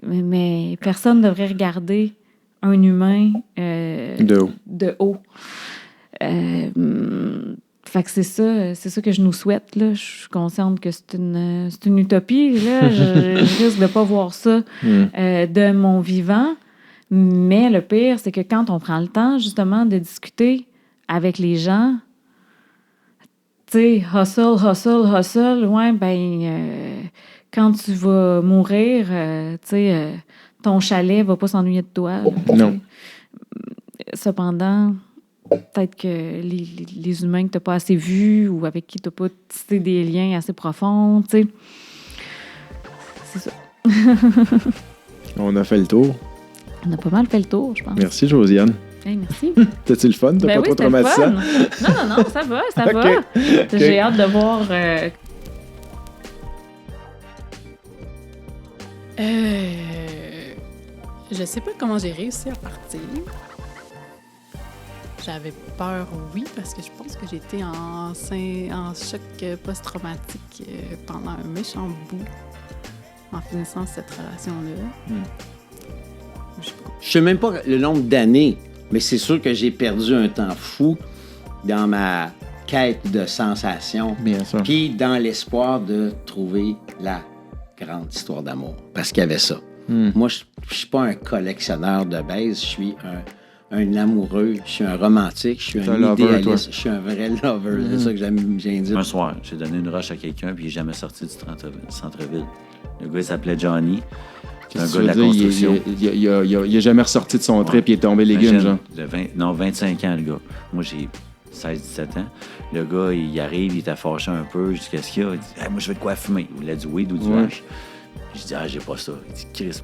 Mais personne ne devrait regarder un humain de haut. Fait que c'est ça que je nous souhaite. Là. Je suis consciente que c'est une utopie. Là. Je risque de ne pas voir ça de mon vivant. Mais le pire, c'est que quand on prend le temps, justement, de discuter avec les gens, tu sais, hustle, quand tu vas mourir, tu sais, ton chalet va pas s'ennuyer de toi. Là, non. Cependant, peut-être que les humains que tu n'as pas assez vus ou avec qui tu n'as pas tissé des liens assez profonds, tu sais, c'est ça. On a fait le tour. On a pas mal fait le tour, je pense. Merci, Josiane. Hey, merci. T'as-tu le fun? T'as pas trop traumatisant? Non, ça va. Okay. J'ai hâte de voir... Je sais pas comment j'ai réussi à partir. J'avais peur, oui, parce que je pense que j'étais en choc post-traumatique pendant un méchant bout en finissant cette relation-là. Je sais même pas le nombre d'années, mais c'est sûr que j'ai perdu un temps fou dans ma quête de sensations. Bien sûr. Puis dans l'espoir de trouver la grande histoire d'amour. Parce qu'il y avait ça. Moi, je suis pas un collectionneur de baise, je suis un amoureux, je suis un romantique, je suis un idéaliste, je suis un vrai lover. C'est ça que j'aime bien dire. Un soir, j'ai donné une roche à quelqu'un, puis il n'est jamais sorti du centre-ville. Le gars, il s'appelait Johnny. C'est un gars de la construction. Il n'a jamais ressorti de son trip, il est tombé légume, genre. 25 ans, le gars. Moi, j'ai 16-17 ans. Le gars, il arrive, il était fâché un peu. Je dis, qu'est-ce qu'il y a? Il dit, hey, moi, je veux de quoi fumer. Il voulait du weed ou du hash. Je dis, j'ai pas ça. Il dit, Chris,